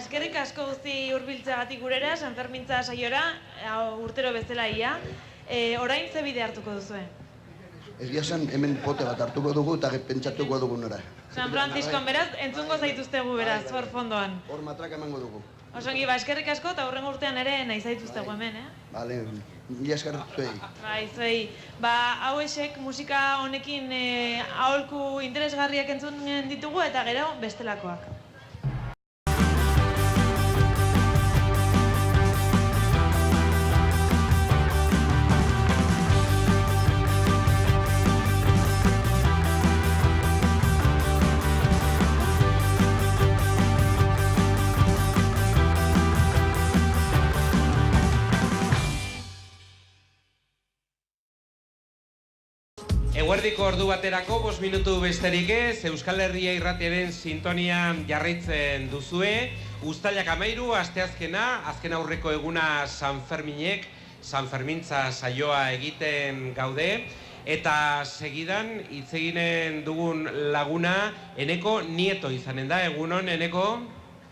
Eskerrik asko guzti hurbiltzeagatik gurera, Sanfermintza saiora, urtero bezala ia. Orain ze bide hartuko duzue? Egia zen, hemen pote bat hartuko dugu eta pentsatuko dugu nora. San Franciscoan beraz, entzungo zaituztegu beraz, hor fondoan. Hor matrak emango dugu. Osongi, eskerrik asko eta hurrengo urtean ere nahi zaituztegu hemen, Bale, mila eskerrik zuei. Bai, zuei. Hauesek musika honekin aholku interesgarriak entzunen ditugu eta gero bestelakoak. Eguerdiko ordu baterako 5 minutu besterik ez, Euskal Herria Irratiaren sintonian jarraitzen duzue. Uztailak 13, asteazkena, azken aurreko eguna Sanferminek, Sanfermintza saioa egiten gaude. Eta segidan hitz eginen dugun laguna Eneko Nieto izanen da, egunon Eneko?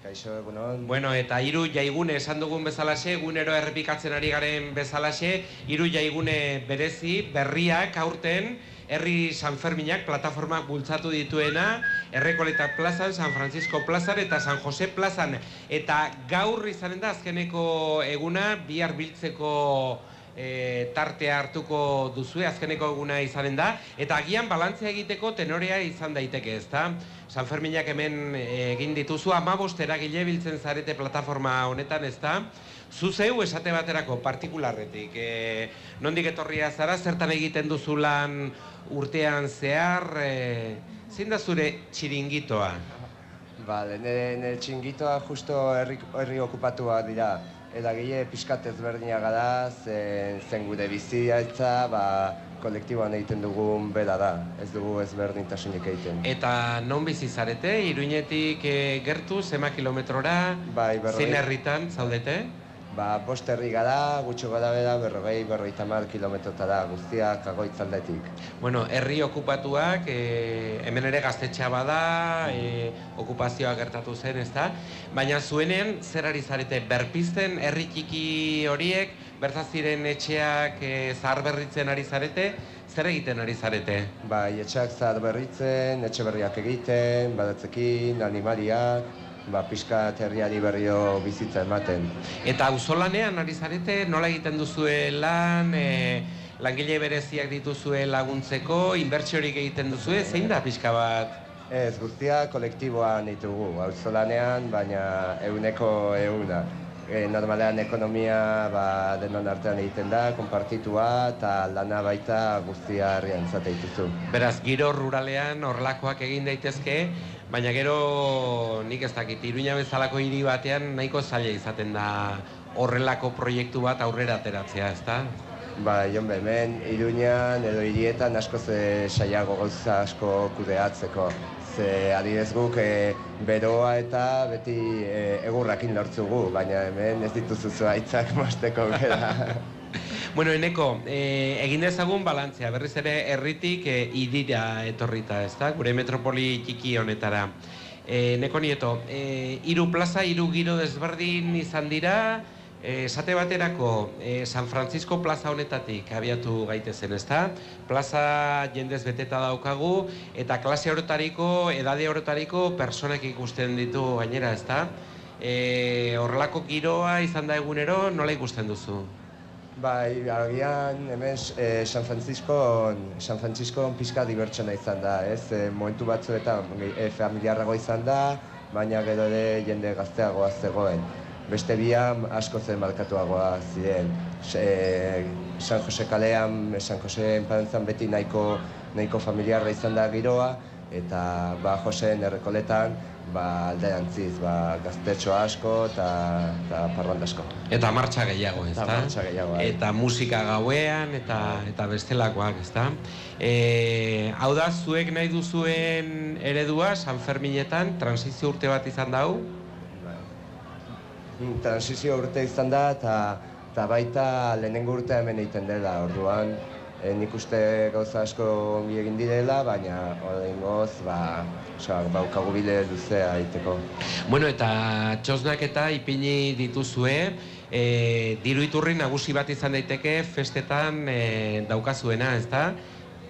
Kaixo, egunon. Bueno, eta 3 jaigune esan dugun bezalaxe, egunero errepikatzen ari garen bezalaxe, 3 jaigune berezi, berriak aurten, Herri Sanferminak plataformak bultzatu dituena, Errekoleta plazan, San Francisco plazan eta San Jose plazan. Eta gaur izanen da azkeneko eguna, bihar biltzeko tartea hartuko duzue, azkeneko eguna izanen da, eta agian balantzea egiteko tenorea izan daiteke, ezta? Sanferminak hemen egin dituzu, 15 eragile biltzen zarete plataforma honetan, ezta? Zu zeu esate baterako partikularretik, nondik etorria zara, zertan egiten duzu lan urtean zehar, zein da zure txiringitoa? Bale, nire txiringitoa justo herri okupatua dira. Eragile pixkat ezberdina gara, zen gure bizitza, kolektiboan egiten dugun bera da, ez dugu ezberdintasunik egiten. Eta non bizi zarete? Iruñetik gertu, zema kilometrora, zein herritan zaudete? 5 herri gara, gutxo gara bera, 40-50 kilometrotara, guztiak Agoitzaldetik. Bueno, herri okupatuak, hemen ere gaztetxea bada, okupazioa gertatu zen, ezta? Baina zuenean, zer ari zarete, berpizten herri txiki horiek, bertaziren etxeak zaharberritzen ari zarete, zer egiten ari zarete? Etxeak zaharberritzen, etxe berriak egiten, badatzekin, animaliak, pixkat herriari berrio bizitza ematen. Eta auzolanean ari zarete, nola egiten duzue lan, langile bereziak dituzue laguntzeko, inbertsiorik egiten duzue, zein da pixka bat? Ez, guztia kolektiboan ditugu, auzolanean, baina 100%. Normalean ekonomia denon artean egiten da, konpartitua eta lana baita guztia herrian zate dituzu. Beraz, giro ruralean horrelakoak egin daitezke, baina gero nik ez dakit, Iruña bezalako hiri batean nahiko zaila izaten da horrelako proiektu bat aurrera ateratzea, ezta? Hemen Iruñan edo hirietan askoz saiago gauza asko kudeatzeko. Adibidez guk beroa eta beti egurrakin lortzugu, baina hemen ez dituzu zuaitzak mosteko gara. Bueno, Eneko, egin dezagun balantzea, berriz ere herritik hirira etorrita, ezta? Gure metropoli txiki honetara. Eneko Nieto, 3 plaza, 3 giro desberdin izan dira, esate baterako San Francisco plaza honetatik abiatu gaitezen, ezta? Plaza jendez beteta daukagu eta klase orotariko, edade orotariko personak ikusten ditu gainera, ezta? Horrelako giroa izan da egunero, nola ikusten duzu? Agian hemen San Francisco pixka dibertsona izan da, ez? Momentu batzuetan familiarrago izan da, baina gero ere jende gazteagoa zegoen. Beste bian asko zen markatuagoa ziren. San Jose kalean, San Jose enparantzan beti nahiko familiarra izan da giroa, eta Joseen Errekoletan alderantziz, gaztetxo asko eta parranda asko. Eta martxa gehiago, ezta? Eta martxa gehiago, Eta musika gauean eta bestelakoak, ezta? Hau da, zuek nahi duzuen eredua, Sanferminetan, transizio urte bat izan da hau? Transizio urte izan da eta baita lehenengo urtea hemen egiten dela, orduan nik uste gauza asko ongi egin direla, baina oraingoz baukagu bide luzea egiteko. Bueno, eta txosnak eta ipini dituzue, diru iturri nagusi bat izan daiteke festetan daukazuena, ezta?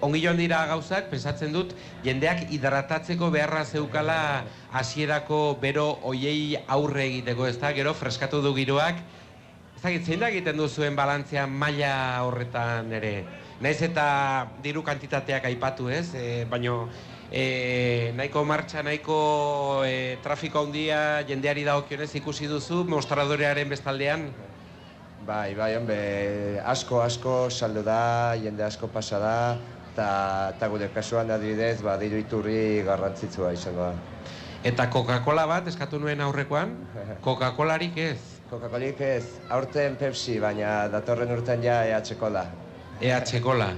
Ongi joan dira gauzak, pensatzen dut, jendeak hidratatzeko beharra zeukala hasierako bero hoiei aurre egiteko, ezta? Gero freskatu du giroak. Ezagit, zein da egiten duzuen balantzea maila horretan ere? Naiz eta diru kantitateak aipatu, ez? Baina nahiko martxa, nahiko trafiko handia jendeari dagokionez ikusi duzu mostradorearen bestaldean? Bai, asko saldu da, jende asko pasa da, eta gure kasuan adibidez, diru iturri garrantzitsua izango da. Eta Coca-Cola bat eskatu nuen aurrekoan? Coca-Colarik ez? Coca-Colarik ez, aurten Pepsi, baina datorren urtean ja EH Cola. EH Cola.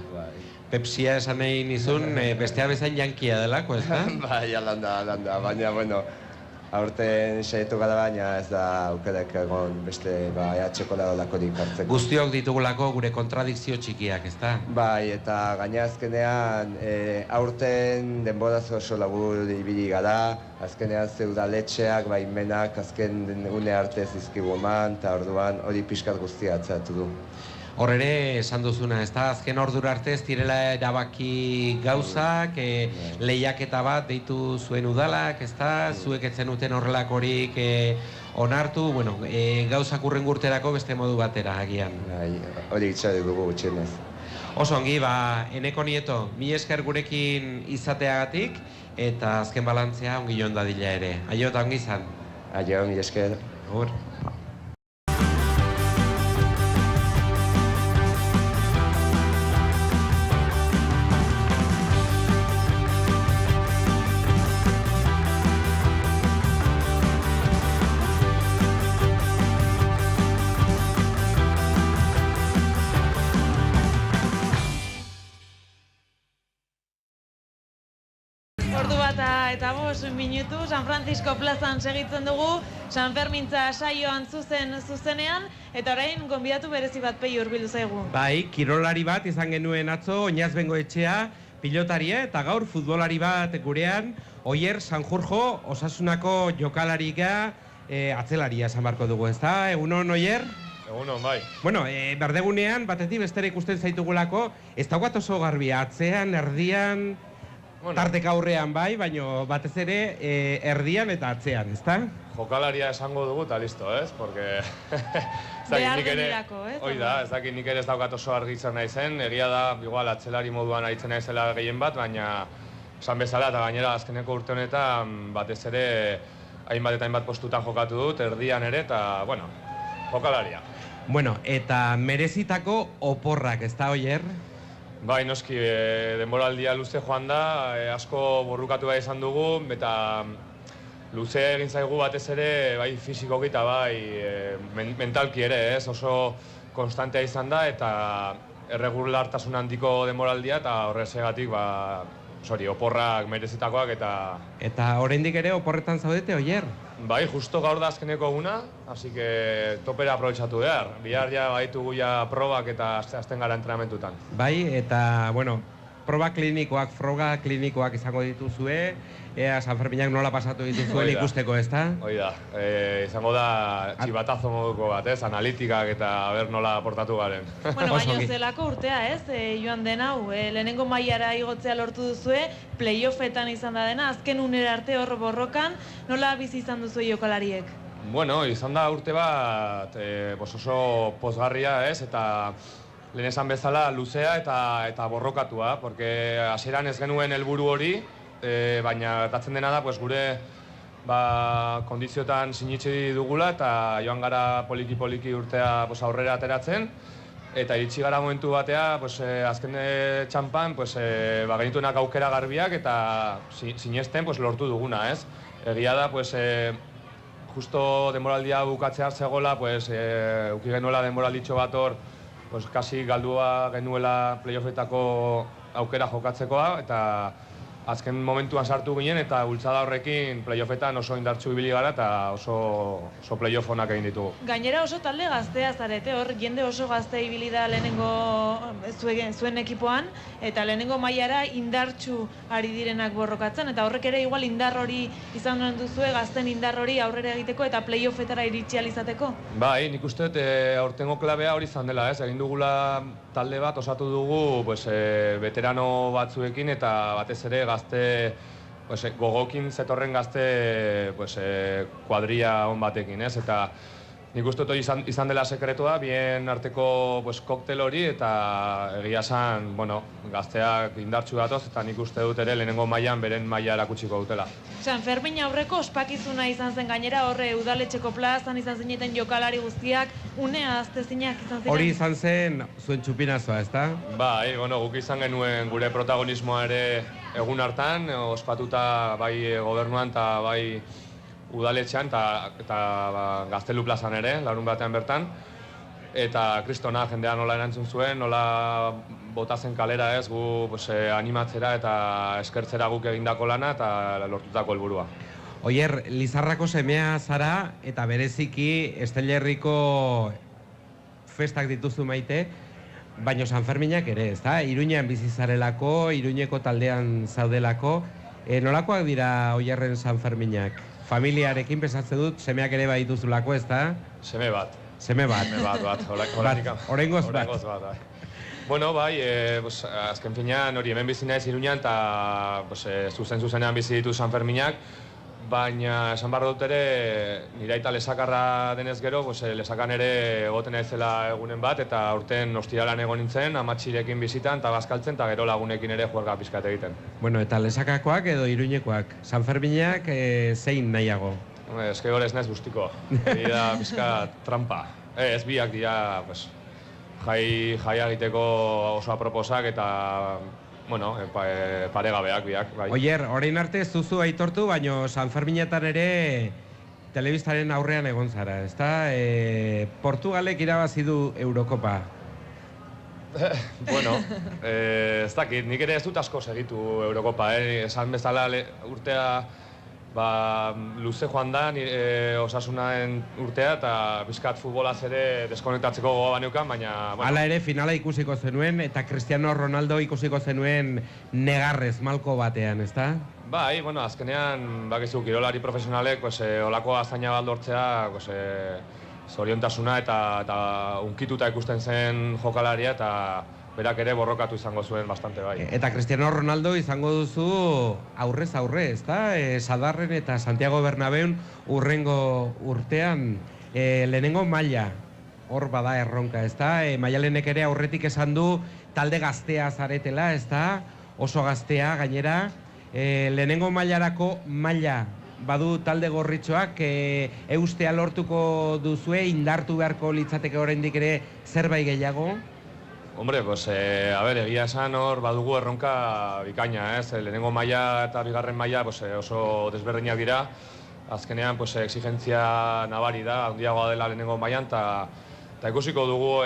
Pepsia esan nahi nizun, bestea bezain jankia delako, ez da? Bai, alan da, baina, bueno, aurten saiatu gara baina ez da aukerak egon beste txokolado lakorik hartzeko. Guztiok ditugulako gure kontradikzio txikiak, ez da? Bai, eta gaina azkenean aurten denboraz oso labur ibili gara, azkenean ze udaletxeak, baimenak, azken une arte zizkigu eman, eta orduan hori pixkat guztia atzeratu du. Hor ere, esan duzuna, ez da? Azken ordura arte ez direla erabaki gauzak, lehiaketa bat deitu zuen udalak, ez da? Zuek etzen uten horrelakorik onartu, bueno, gauzak urrengurterako beste modu batera agian. Hori itxari dugu gutxienez. Oso ongi, Eneko Nieto, mila esker gurekin izateagatik, eta azken balantzea ongi joan dadila ere. Aio eta ongi izan. Aio, mila esker. Hor. Ordu bat eta 5 minutu, San Francisco plazan segitzen dugu, San Fermintza saioan zuzenean, eta orain gonbidatu berezi bat Peio hurbildu zaigu. Bai, kirolari bat izan genuen atzo, Oñaz Bengoetxea, pilotaria, eta gaur futbolari bat gurean, Oier Sanjurjo, Osasunako jokalariga, atzelaria esan barko dugu, ez da? Egunon, Oier? Egunon, bai. Bueno, berdegunean, batetik bestera ikusten zaitugulako, ez daukat oso garbia, atzean, erdian, tarteka aurrean bai, baina batez ere erdian eta atzean, ezta? Jokalaria esango dugu eta listo, ez? Porque... Behar denirako, ez? Hoi da, ez dakit nik ere ez daukat oso argitzen naizen, egia da, igual, atzelari moduan aritzen naizela gehien bat, baina esan bezala eta gainera azkeneko urte honetan batez ere hainbat eta hainbat postutan jokatu dut, erdian ere, eta, bueno, jokalaria. Bueno, eta merezitako oporrak, ez da, Oier? Bai, noski, denboraldia luze joan da, asko borrukatu bai izan dugu, eta luze egin zaigu batez ere, bai fisikoki eta bai mentalki ere, ez? Oso konstantea izan da, eta erregulartasun handiko denboraldia, eta horrezegatik, oporrak merezitakoak eta... Eta oraindik ere oporretan zaudete, Oier? Bai, justo gaur da azkeneko eguna, así que topera aprobetxatu behar. Bihar ja baitugu ja probak eta azten gara entrenamentutan. Bai, eta, bueno, proba klinikoak, froga klinikoak izango dituzue, ea San Ferminak nola pasatu dituzuen ikusteko, ez da? Hoi da, izango da txibatazo moduko bat, ez? Analitikak eta ber nola aportatu garen. Bueno, baina zelako urtea, ez? Joan den hau, lehenengo mailara igotzea lortu duzue, playoffetan izan da dena, azken unera arte hor borrokan, nola bizi izan duzu jokalariek? Bueno, izan da urte bat oso pozgarria, ez? Eta lehen esan bezala luzea eta borrokatua, porque hasieran ez genuen helburu hori, baina gertatzen dena da gure kondizioetan sinitsi dugula eta joan gara poliki-poliki urtea aurrera ateratzen. Eta iritsi gara momentu batea, azken txampan, genituenak aukera garbiak eta sinesten lortu duguna, ez? Egia da, justo denboraldia bukatzea zegoela, uki genuela denboralditxo bat hor, kasi galdua genuela playoffetako aukera jokatzekoa, eta azken momentuan sartu ginen eta bultzada horrekin playoffetan oso indartsu ibili gara eta oso playoff onak egin ditugu. Gainera oso talde gaztea zarete, hor jende oso gazte ibili da lehenengo zuen ekipoan, eta lehenengo mailara indartsu ari direnak borrokatzen, eta horrek ere igual indar hori izan duen duzue, gazten indar hori aurrera egiteko eta playoffetara iritsi alizateko? Bai, nik uste aurtengo klabea hori izan dela, egin dugula talde bat osatu dugu veterano batzuekin eta batez ere gazte gogokin zetorren gazte kuadria on batekin, ez? Eta nik uste dut izan dela sekretua, bien arteko koktel hori eta egia esan, gazteak indartsu datoz eta nik uste dut ere lehenengo mailan beren maila erakutsiko dutela. San Fermin aurreko ospakizuna izan zen gainera, horre udaletxeko plazan izan zineten jokalari guztiak, unea aztezinak izan ziren. Hori izan zen zuen txupinazoa, ez da? Bai, guk izan genuen gure protagonismoa ere egun hartan, ospatuta bai gobernuan eta bai udaletxean eta Gaztelu plazan ere, larun batean bertan. Eta kristona jendea nola erantzun zuen, nola bota zen kalera ez, gu animatzera eta eskertzera guk egindako lana eta lortutako helburua. Oier, Lizarrako semea zara eta bereziki Estellerriko festak dituzu maite, baina Sanferminak ere, ezta? Iruñean bizi zarelako, Iruñeko taldean zaudelako. Nolakoak dira Oierren Sanferminak? Familiarekin pesatzen dut, semeak ere badituzulako, ezta? Seme bat. Seme bat. Oraingoz bat. Bueno, bai, azken finean hori hemen bizi naiz Iruñean eta zuzenean bizi ditu Sanferminak, baina esan behar dut ere nire aita lesakarra denez gero, lesakan ere egoten naizela egunen bat eta urten ostiralan egon nintzen, amatxirekin bizitan eta bazkaltzen eta gero lagunekin ere juerga pizkat egiten. Bueno, eta lesakakoak edo Iruñekoak, Sanferminak zein nahiago? Ez que hor ez naiz guztiko, da pizkat trampa. Ez biak dira, jaia egiteko oso aproposak eta paregabeak biak. Bai. Oier, orain arte ez duzu aitortu, baina Sanferminetan ere telebistaren aurrean egon zara, ezta? Portugalek irabazi du Eurokopa. Bueno, ez dakit, nik ere ez dut asko segitu Eurokopa, esan bezala urtea luze joan da Osasunaren urtea eta bizkat futbolaz ere deskonektatzeko gogoa baneukan, baina... Hala ere, finala ikusiko zenuen eta Cristiano Ronaldo ikusiko zenuen negarrez malko batean, ezta? Bai, azkenean, bakizu, kirolari profesionalek, olako azaina bat lortzea, zoriontasuna eta unkituta ikusten zen jokalaria eta berak ere borrokatu izango zuen bastante bai. Eta Cristiano Ronaldo izango duzu aurrez aurre, ezta? Sadarren eta Santiago Bernabeun urrengo urtean lehenengo maila hor bada erronka, ezta? Maialenek ere aurretik esan du talde gaztea zaretela, ezta? Oso gaztea gainera. Lehenengo mailarako maila badu talde gorritxoak eustea lortuko duzue, indartu beharko litzateke oraindik ere zerbait gehiago? Hombre, egia esan hor badugu erronka bikaina, ez? Lehenengo maila eta bigarren maila oso desberdinak dira. Azkenean, exigentzia nabari da, handiagoa dela lehenengo mailan, eta ikusiko dugu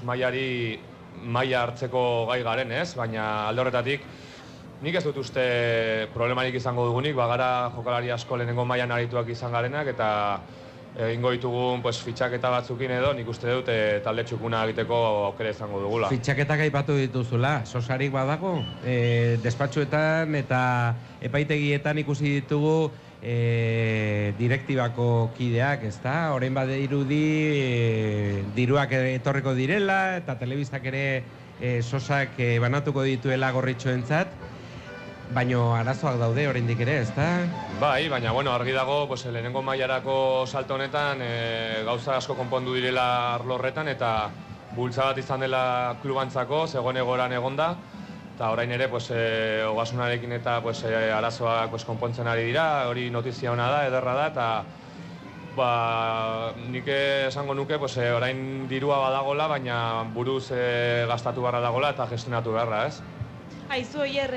mailari maila hartzeko gai garen, ez? Baina alde horretatik, nik ez dut uste problemarik izango dugunik, bagara jokalari asko lehenengo mailan arituak izan garenak, eta egingo ditugun fitxaketa batzukin edo, nik uste dut talde txukuna egiteko aukera izango dugula. Fitxaketak aipatu dituzula, sosarik badago? Despatxuetan eta epaitegietan ikusi ditugu direktibako kideak, ezta? Orain badirudi diruak etorriko direla eta telebistak ere sosak banatuko dituela gorritxoentzat. Baina arazoak daude oraindik ere, ezta? Bai, baina argi dago lehenengo mailarako salto honetan gauza asko konpondu direla arlo horretan eta bultza bat izan dela klubantzako, zegoen egoran egonda eta orain ere Ogasunarekin eta arazoak konpontzen ari dira, hori notizia ona da, ederra da eta nik esango nuke orain dirua badagola, baina buruz gastatu beharra dagola eta gestionatu beharra, ez? Aizu, Oier,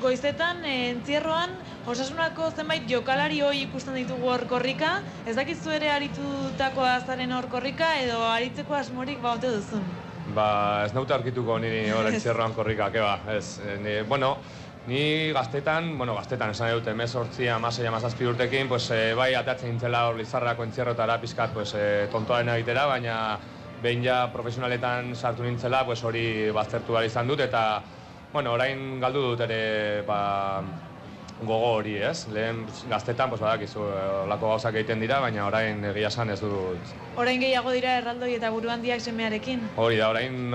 goizetan, entzierroan, Osasunako zenbait jokalari hoi ikusten ditugu hor korrika. Ez dakizu ere aritutako azaren hor korrika edo aritzeko asmorik ote duzun? Ez naute aurkituko niri hor entzierroan korrika, keba. Ni gaztetan esan dut, 18, 17 urtekin, bai atatzen nintzela hor Lizarrako entzierrotara pizkat tontoaren egitera, baina behin ja profesionaletan sartu nintzela hori baztertu behar izan dut eta orain galdu dut ere gogo hori, ez? Lehen gaztetan, badakizu, olako gauzak egiten dira, baina orain egia esan ez dut. Orain gehiago dira erraldoi eta buru handiak semearekin? Hori da, orain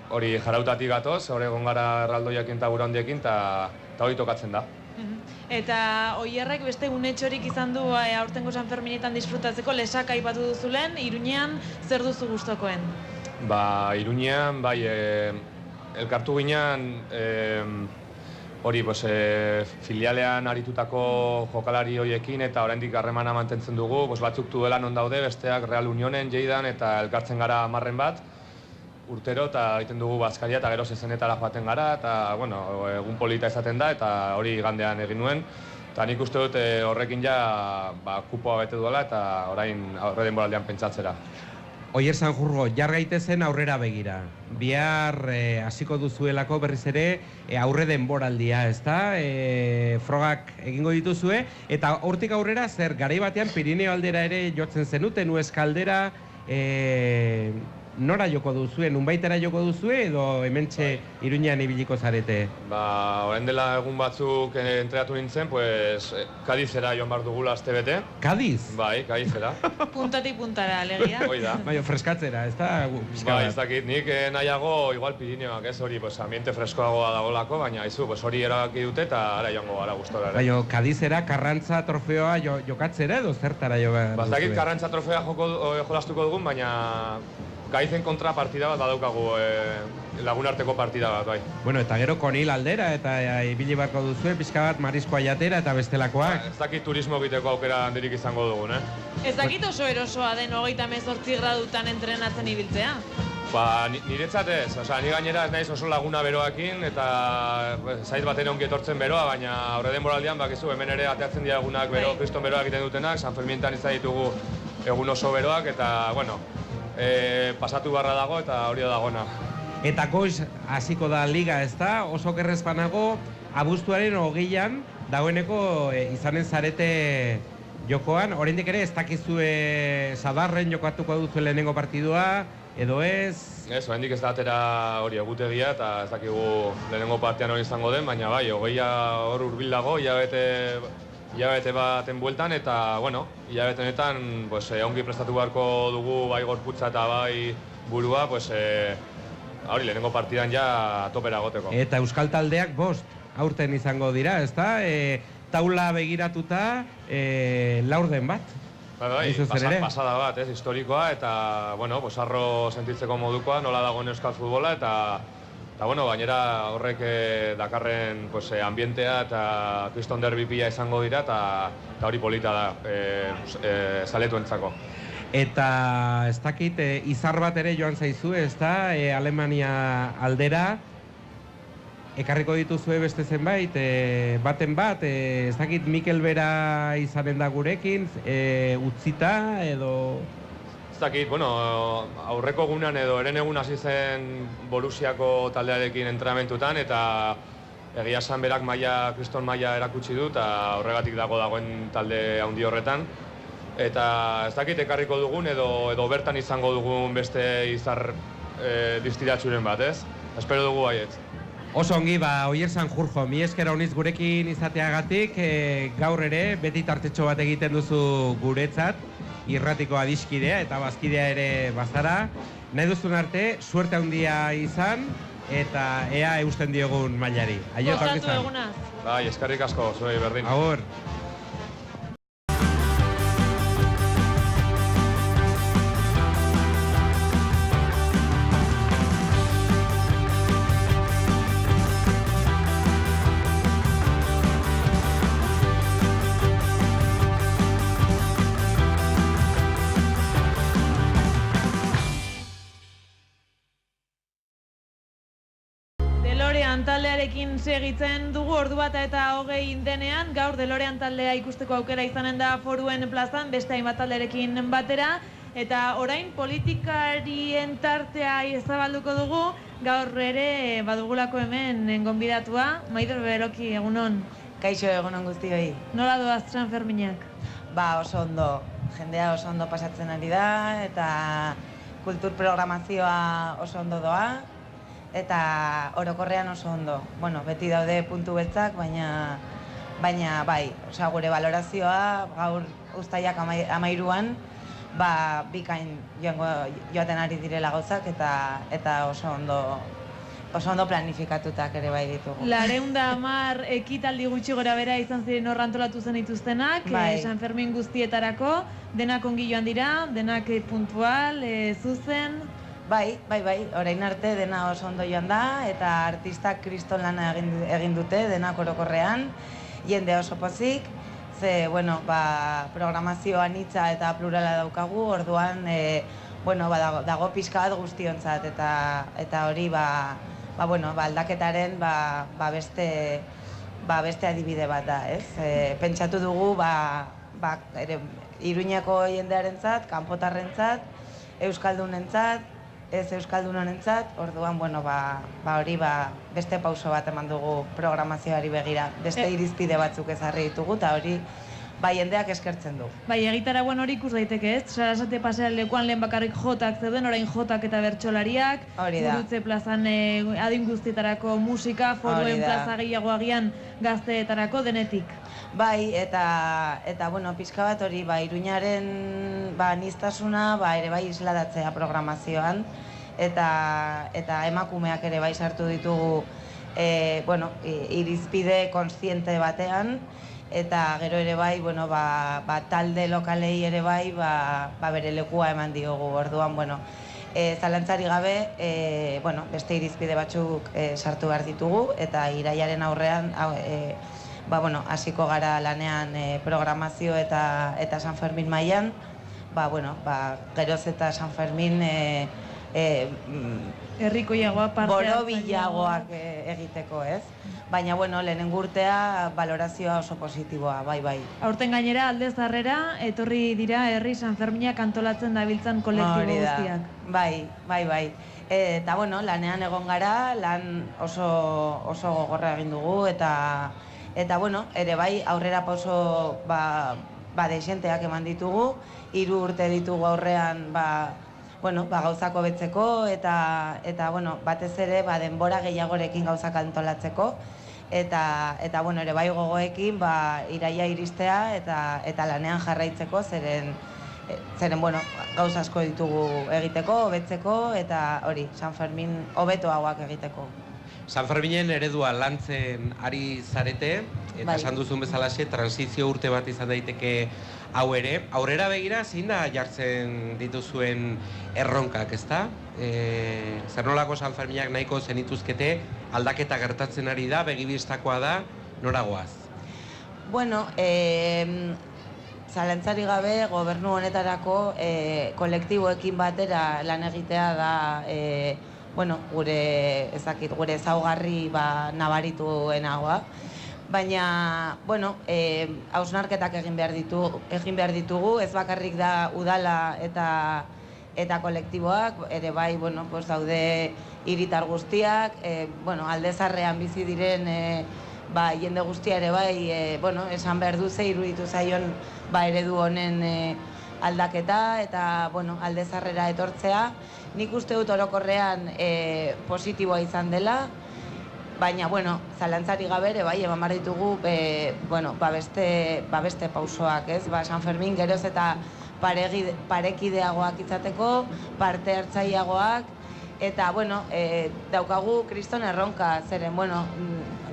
hori jarautatik gatoz, hori egon gara erraldoiakin eta buru handiekin, eta hori tokatzen da. Eta Oierrek beste unetxorik izan du aurtengo Sanferminetan disfrutatzeko, lesak aipatu duzulen, Iruñean zer duzu gustokoen? Iruñean, bai, elkartu ginean, hori, filialean aritutako jokalari horiekin eta oraindik harremana mantentzen dugu, batzuk Tudela non daude, besteak Real Unionen, Lleidan eta elkartzen gara 10 bat urtero eta egiten dugu bazkaria eta gero zezenetara joaten gara eta, egun polita izaten da eta hori igandean egin nuen. Eta nik uste dut horrekin ja kupoa bete duela eta orain aurre denboraldean pentsatzera. Oier Sanjurgo, jar gaitezen aurrera begira. Bihar hasiko duzuelako berriz ere aurre denboraldia, ezta? Frogak egingo dituzue, eta hortik aurrera zer, garai batean Pirineo aldera ere jotzen zenuten, Ueskaldera, nora joko duzue, nunbaitera joko duzue, edo hementxe Iruñean ibiliko zarete? Orain dela egun batzuk entrenatu nintzen, pues, Kadizera joan behar dugula astebete. Kadiz? Bai, Kadizera. Puntatik puntara, alegia. Hoi da. Bai, freskatzera, ez da? Bai, ez dakit, nik nahiago igual Pirineoak, ez hori, pues, ambiente freskoagoa dagolako, baina haizu, pues, hori erabaki dute eta ara joango gara gustora ere. Bai, Kadizera, Karrantza trofeoa jokatzera edo zertara jo behar duzue? Ez dakit Karrantza trofeoa jolastuko dugun, baina Gaizen kontra partida bat badaukagu, lagunarteko partida bat, bai. Bueno, eta gero Konil aldera, eta ibili barko duzue, pixka bat Mariskoa jatera eta bestelakoak. Ez dakit turismo egiteko aukera handirik izango dugun, Ez dakit oso erosoa den 38 gradutan entrenatzen ibiltzea? Niretzat ez, ni gainera ez naiz oso laguna beroakin, eta zait baten ongi etortzen beroa, baina aurre denboraldian, bakizu, hemen ere ateatzen dira egunak bero, kriston beroak egiten dutenak, San Fermientan izan ditugu egun oso beroak, eta, bueno, pasatu barra dago eta hori da dagona. Eta goiz hasiko da liga, ez da? Oso kerrez banago, abuztuaren 20an dagoeneko izanen zarete jokoan. Oraindik ere ez dakizue Sadarren jokatuko duzu lehenengo partidua, edo ez? Ez, oraindik ez da atera hori egutegia eta ez dakigu lehenengo partean hori izango den, baina bai, 20a hor hurbil dago, hilabete baten bueltan, eta, bueno, hilabete honetan, pues, ongi prestatu beharko dugu bai gorputza eta bai burua, pues, hori lehenengo partidan ja topera goteko. Eta euskal taldeak 5 aurten izango dira, ezta? Taula begiratuta, laurden bat. Bai, pasada bat, historikoa, eta, bueno, pues, harro sentitzeko modukoa, nola dagoen euskal futbola, eta, bueno, gainera horrek dakarren ambientea eta kriston derbi pila izango dira, eta hori polita da zaletuentzako. Eta ez dakit, izar bat ere joan zaizu, ez da, Alemania aldera, ekarriko dituzue beste zenbait, baten bat, ez dakit Mikel Bera izanen da gurekin, utzita edo... Ez dakit, bueno, aurreko egunean edo eren egun hasi zen Borussiako taldearekin entrenamentutan, eta egia esan berak kriston maila erakutsi du, eta horregatik dagoen talde handi horretan. Eta ez dakit ekarriko dugun edo bertan izango dugun beste izar distiratsuren bat, ez? Espero dugu baietz. Oso ongi, Oier Sanjurgo, mi esker honiz gurekin izateagatik, gaur ere beti tartetxo bat egiten duzu guretzat, irratiko adiskidea eta bazkidea ere bazara. Nahi duzun arte, suerte handia izan eta ea eusten diogun mailari. Gozatu egunaz. Bai, eskerrik asko, zuei berdin. Agur. Taldearekin segitzen dugu, ordu bata eta 20 denean, gaur DeLorean taldea ikusteko aukera izanen da Foruen plazan, beste hainbat taldearekin batera, eta orain politikarien tartea ezabalduko dugu, gaur ere badugulako hemen gonbidatua, Maider Beroki, egunon. Kaixo, egunon guztioi. Nola doaz San Ferminak? Oso ondo, jendea oso ondo pasatzen ari da, eta kultur programazioa oso ondo doa, eta orokorrean oso ondo. Bueno, beti daude puntu beltzak, baina bai, gure valorazioa gaur uztailak 13an, bikain joaten ari direla gauzak, eta oso ondo planifikatutak ere bai ditugu. 210 ekitaldi gutxi gora bera izan ziren hor antolatu zen dituztenak, San Fermin guztietarako, denak ongi joan dira, denak puntual, zuzen... Bai, orain arte dena oso ondo joan da, eta artistak kriston lana egin dute, denak orokorrean, jende oso pozik, ze, bueno, programazio anitza eta plurala daukagu, orduan, dago pixka bat guztiontzat, eta hori, aldaketaren, beste adibide bat da, ez? Pentsatu dugu, Iruñako jendearentzat, kanpotarrentzat, euskaldunentzat, ez euskaldunonentzat, orduan, bueno, hori beste pauso bat eman dugu programazioari begira. Beste irizpide batzuk ezarri ditugu, eta hori jendeak eskertzen du. Egitarauan hori ikus daiteke, ez? Sarasate pasean lekuan lehen bakarrik jotak zeuden, orain jotak eta bertsolariak, Gurutze plazan adin guztietarako musika, Foruen plaza gehiago agian gazteetarako denetik. Eta bueno, pixka bat hori, Iruñaren aniztasuna, ere isladatzea programazioan, eta emakumeak ere sartu ditugu, irizpide kontziente batean, eta gero ere talde lokalei ere bere lekua eman diogu. Orduan, zalantzari gabe, beste irizpide batzuk sartu behar ditugu, eta irailaren aurrean, hasiko gara lanean programazio eta San Fermin mailan, geroz eta San Fermin herrikoiagoak, borobilagoak egiteko, ez? Baina, lehenengo urtea balorazioa oso positiboa, bai. Aurten gainera, Alde Zarrera, etorri dira herri San Ferminak antolatzen dabiltzan kolektibo guztiak. Bai. Eta, lanean egon gara, lan oso gogorra egin dugu, eta, ere bai, aurrera pauso, deixenteak eman ditugu, 3 urte ditugu aurrean, gauzako betzeko, eta batez ere, denbora gehiagorekin gauzak antolatzeko, eta ere bai gogoekin, iraia iristea, eta lanean jarraitzeko, zeren, gauza asko ditugu egiteko, betzeko, eta hori, San Fermin hobetoagoak egiteko. San Ferminen eredua lantzen ari zarete, eta esan duzun bezalaxe, transizio urte bat izan daiteke hau ere. Aurrera begira, zein da jartzen dituzuen erronkak, ezta? Zer nolako San Ferminak nahiko zenituzkete, aldaketa gertatzen ari da, begibistakoa da, noragoaz? Zalantzari gabe, gobernu honetarako kolektiboekin batera lan egitea da gure ezaugarri nabarituenagoa. Baina, hausnarketak egin behar ditugu, ez bakarrik da udala eta kolektiboak, ere bai, daude hiritar guztiak, Alde Zarrean bizi diren jende guztia ere bai, esan behar duze, iruditu zaion eredu honen aldaketa, eta Alde Zarrera etortzea. Nik uste dut orokorrean positiboa izan dela, baina, zalantzari gabe ere bai, eman behar ditugu beste pausoak, ez? San Fermin geroz eta parekideagoak izateko, parte hartzaileagoak, eta, daukagu kriston erronka, zeren,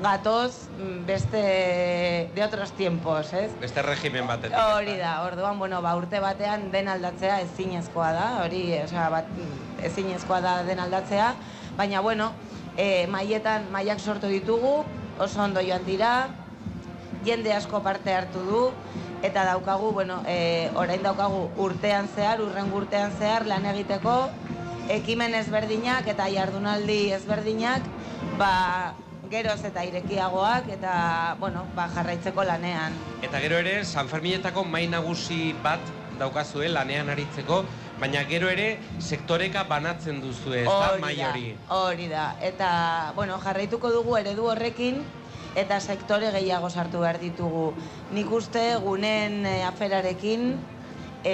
gatoz beste de otros tiempos, ez? Beste regimen batetik. Hori da, orduan, urte batean den aldatzea ezinezkoa da, ezinezkoa da den aldatzea, baina, mailak sortu ditugu, oso ondo joan dira, jende asko parte hartu du, eta daukagu, orain daukagu urtean zehar, urrengo urtean zehar lan egiteko, ekimen ezberdinak eta jardunaldi ezberdinak, geroz eta irekiagoak eta, jarraitzeko lanean. Eta gero ere, San Ferminetako mai nagusi bat daukazue lanean aritzeko, baina gero ere sektoreka banatzen duzu, ez da, mai hori? Hori da, eta, jarraituko dugu eredu horrekin, eta sektore gehiago sartu behar ditugu. Nik uste gunen aferarekin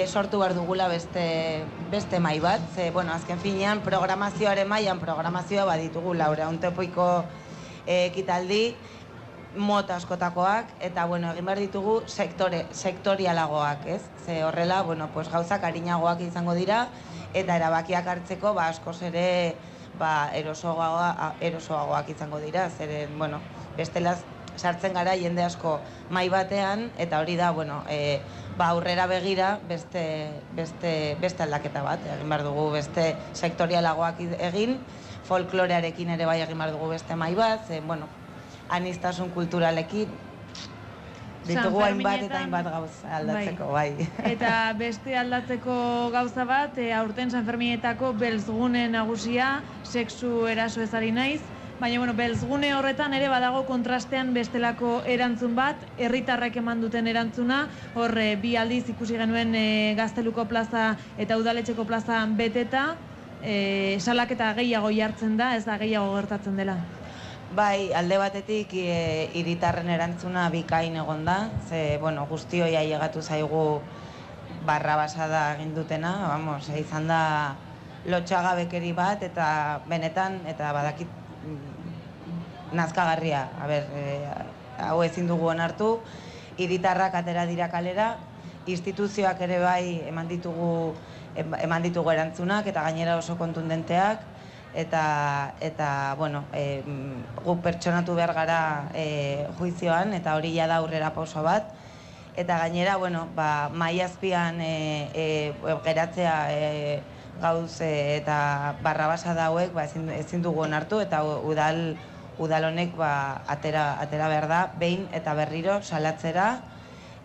sortu behar dugula beste mai bat, ze, azken finean programazioaren mailan programazioa baditugu, Laura, Tepoiko ekitaldi, mota askotakoak, eta, egin behar ditugu sektorialagoak, ez? Ze horrela, gauzak arinagoak izango dira, eta erabakiak hartzeko, askoz ere, erosoagoak izango dira, zeren, bestela sartzen gara jende asko mai batean, eta hori da, aurrera begira beste aldaketa bat, egin behar dugu beste sektorialagoak egin, folklorearekin ere bai egin behar dugu beste mai bat, aniztasun kulturalekin ditugu hainbat eta hainbat gauza aldatzeko, bai. Eta beste aldatzeko gauza bat, aurten San Ferminetako belzgune nagusia, sexu eraso ez ari naiz, baina bueno, belzgune horretan ere badago kontrastean bestelako erantzun bat, herritarrek eman duten erantzuna, hor bi aldiz ikusi genuen Gazteluko plaza eta Udaletxeko plaza beteta, salaketa gehiago jartzen da, ez da gehiago gertatzen dela. Bai, alde batetik hiritarren erantzuna bikain egon da, ze, bueno, guztioi ailegatu zaigu barrabasada egin dutena, vamos, izan da lotxagabekeri bat, eta benetan, eta badakit nazkagarria, hau ezin dugu onartu, hiritarrak atera dira kalera, instituzioak ere bai eman ditugu erantzunak, eta gainera oso kontundenteak, eta bueno, guk pertsonatu behar gara juizioan, eta hori ja da aurrera pauso bat, eta gainera, bueno, mahai azpian geratzea gauz eta barrabasada hauek ezin dugu onartu, eta udal honek atera behar da, behin eta berriro salatzera,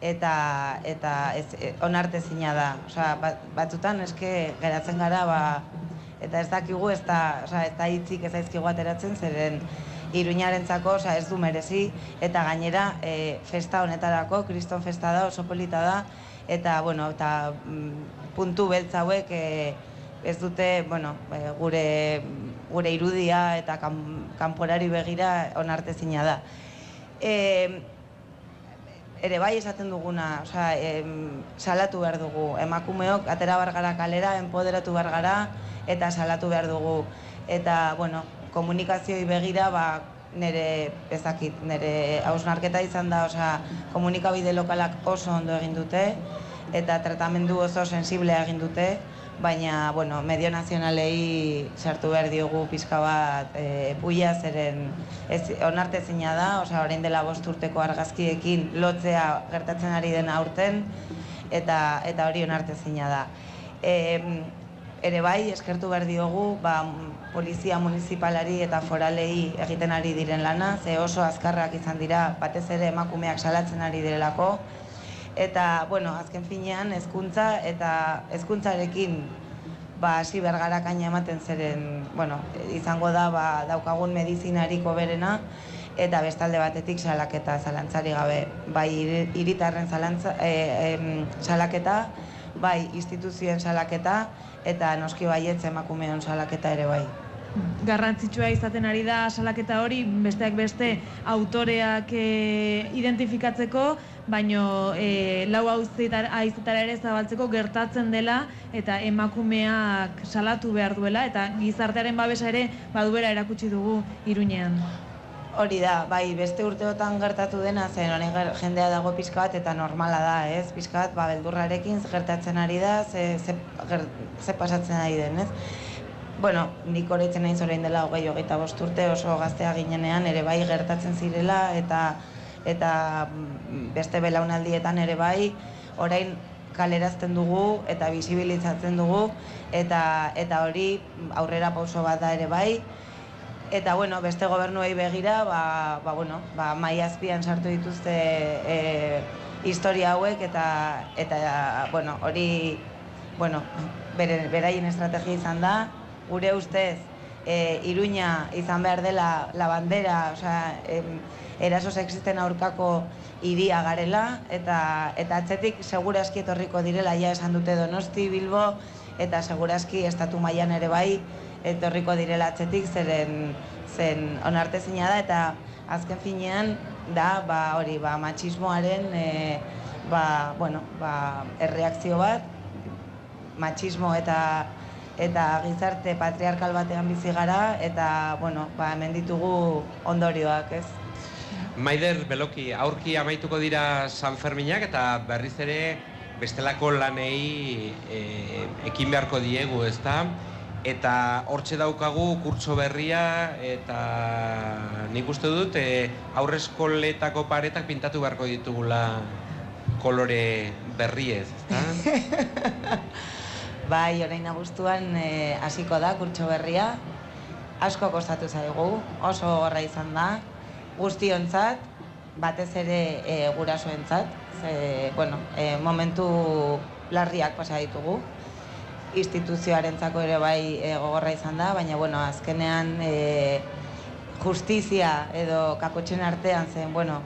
eta onartezina da. Batzutan eske geratzen gara, eta ez dakigu, ez da hitzik ez aizkigu ateratzen, zeren Iruñarentzako ez du merezi, eta gainera festa honetarako, kriston festa da, oso polita da, eta puntu beltz hauek ez dute gure irudia eta kanporari begira onartezina da. Ere bai esaten duguna, salatu behar dugu, emakumeok atera behar gara kalera, enpoderatu behar gara, eta salatu behar dugu. Eta, komunikazioei begira, nire hausnarketa izan da, komunikabide lokalak oso ondo egin dute, eta tratamendu oso sensiblea egin dute, baina, medio nazionalei sartu behar diogu pixka bat puia, zeren onartezina da, orain dela 5 urteko argazkiekin lotzea gertatzen ari dena aurten, eta hori onartezina da. Ere bai, eskertu behar diogu, polizia municipalari eta foralei egiten ari diren lana, ze oso azkarrak izan dira, batez ere emakumeak salatzen ari direlako, eta, azken finean, hezkuntza eta hezkuntzarekin hasi behar gara kaina ematen zeren, izango da daukagun medizinariko berena, eta bestalde batetik salaketa zalantzari gabe, bai hiritarren salaketa, bai instituzioen salaketa, eta noski baietz emakumeon salaketa ere bai. Garrantzitsua izaten ari da salaketa hori, besteak beste autoreak identifikatzeko, baino lau haizetara ere zabaltzeko gertatzen dela, eta emakumeak salatu behar duela, eta gizartearen babesa ere baduera erakutsi dugu Iruñean. Hori da, bai, beste urteotan gertatu dena, zen honen jendea dago pixka bat, eta normala da, ez? Pixka bat, beldurrarekin gertatzen ari da, ze pasatzen ari den, ez? Nik horretzen nahi zorein dela 25 urte oso gaztea ginenean, ere bai gertatzen zirela, eta beste belaunaldietan ere bai, orain kalerazten dugu, eta bisibilizatzen dugu, eta hori aurrera pauso bat da ere bai, eta beste gobernuei begira, mahai azpian sartu dituzte historia hauek, eta hori, beraien estrategia izan da, gure ustez, Iruña izan behar dela la bandera, eraso sexisten aurkako hiria garela, eta atzetik segurazki etorriko direla, ja esan dute Donosti, Bilbo, eta segurazki estatu mailan ere bai, etorriko direla atzetik, zen onartezina da, eta azken finean da, matxismoaren erreakzio bat, matxismo eta gizarte patriarkal batean bizi gara, eta hemen ditugu ondorioak, ez? Maider, Beloki, aurki amaituko dira Sanferminak, eta berriz ere bestelako lanei ekin beharko diegu, ezta? Eta hortxe daukagu kurtso berria, eta nik uste dut aurreskoletako paretak pintatu beharko ditugula kolore berriez, ezta? Bai, orain abuztuan hasiko da kurtso berria, asko kostatu zaigu, oso gogorra izan da, guztiontzat, batez ere gurasoentzat, momentu larriak pasa ditugu, instituzioarentzako ere bai gogorra izan da, baina azkenean justizia edo kakotxen artean zen, bueno,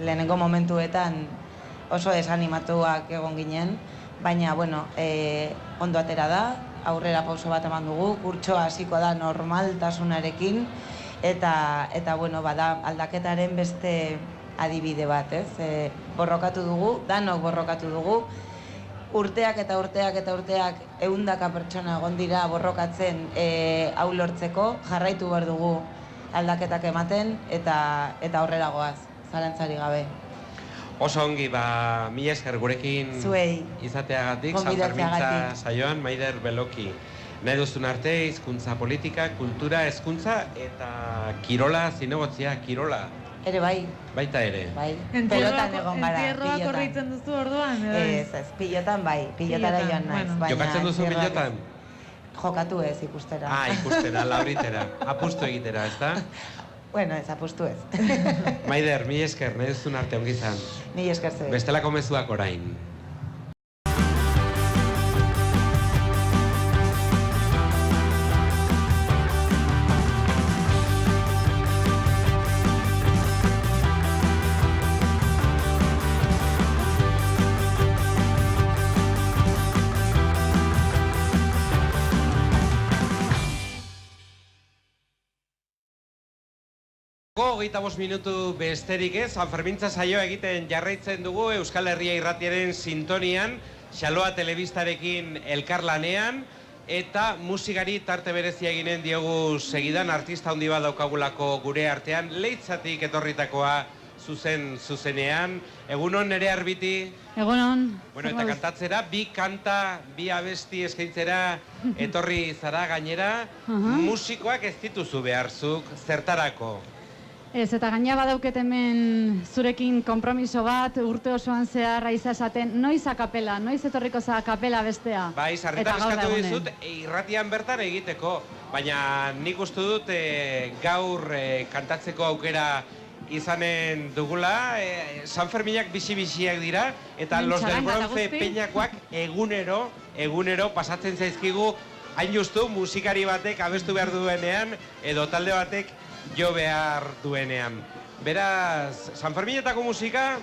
lehenengo momentuetan oso desanimatuak egon ginen, baina, bueno, ondo atera da, aurrera pauso bat eman dugu, kurtsoa hasiko da normaltasunarekin, eta bueno, bada aldaketaren beste adibide bat, ez? Borrokatu dugu, danok borrokatu dugu, urteak eta urteak eta urteak ehundaka pertsona egon dira borrokatzen hau lortzeko, jarraitu behar dugu aldaketak ematen eta aurrera goaz, zalantzari gabe. Oso ongi, mila esker gurekin izateagatik, Sanfermintza saioan, Maider Beloki. Nahi duzun arte, hizkuntza politika, kultura, hezkuntza eta kirola, zinegotzia, kirola. Ere bai. Baita ere. Bai, pelotan egon gara. Entierroak horreitzen duzu orduan? Ez, pilotan bai, pilotara joan naiz. Jokatzen duzu pilotan? Jokatu ez, ikustera. Ikustera, labritera, apustu egitera, ez da? Bueno, ez apustu ez. Maider, mila esker, nahi duzun arte ongi izan. Mila esker ze. Bestelako mezuak orain. Hogeita 5 minutu besterik ez, Sanfermintza saioa egiten jarraitzen dugu Euskal Herria Irratiaren sintonian, Xaloa Telebistarekin elkarlanean, eta musikari tarte berezia eginen diogu segidan, artista handi bat daukagulako gure artean, Leitzatik etorritakoa zuzenean. Egunon, Nerea Arbiti? Egunon. Bueno, eta kantatzera, bi kanta, bi abesti eskaintzera etorri zara gainera, musikoak ez dituzu beharzuk, zertarako? Ez, eta gaina badauket hemen zurekin konpromiso bat, urte osoan zeharra izasaten, noiz akapela, noiz etorriko za akapela bestea. Bai, sarritan eskatu dizut, irratian bertan egiteko, baina nik uste dut gaur kantatzeko aukera izanen dugula, Sanferminak bizi-biziak dira, eta Los del Bronce peinakoak egunero pasatzen zaizkigu, hain justu musikari batek abestu behar duenean, edo talde batek jo behar duenean. Beraz, Sanferminetako musika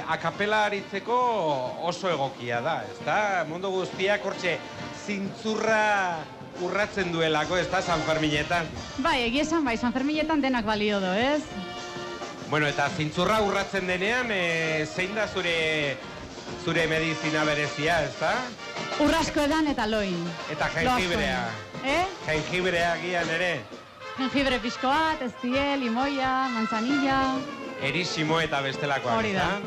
akapela aritzeko oso egokia da, ezta? Mundu guztiak hortxe zintzurra urratzen duelako, ezta, Sanferminetan? Bai, egia esan bai, Sanferminetan denak balio do, ez? Bueno, eta zintzurra urratzen denean, zein da zure medizina berezia, ezta? Urrasko edan eta loin. Eta jengibrea. Jengibrea gian ere. Jengibre pixko bat, eztie, limoia, manzanilla... Erisimo eta bestelakoak, hori da.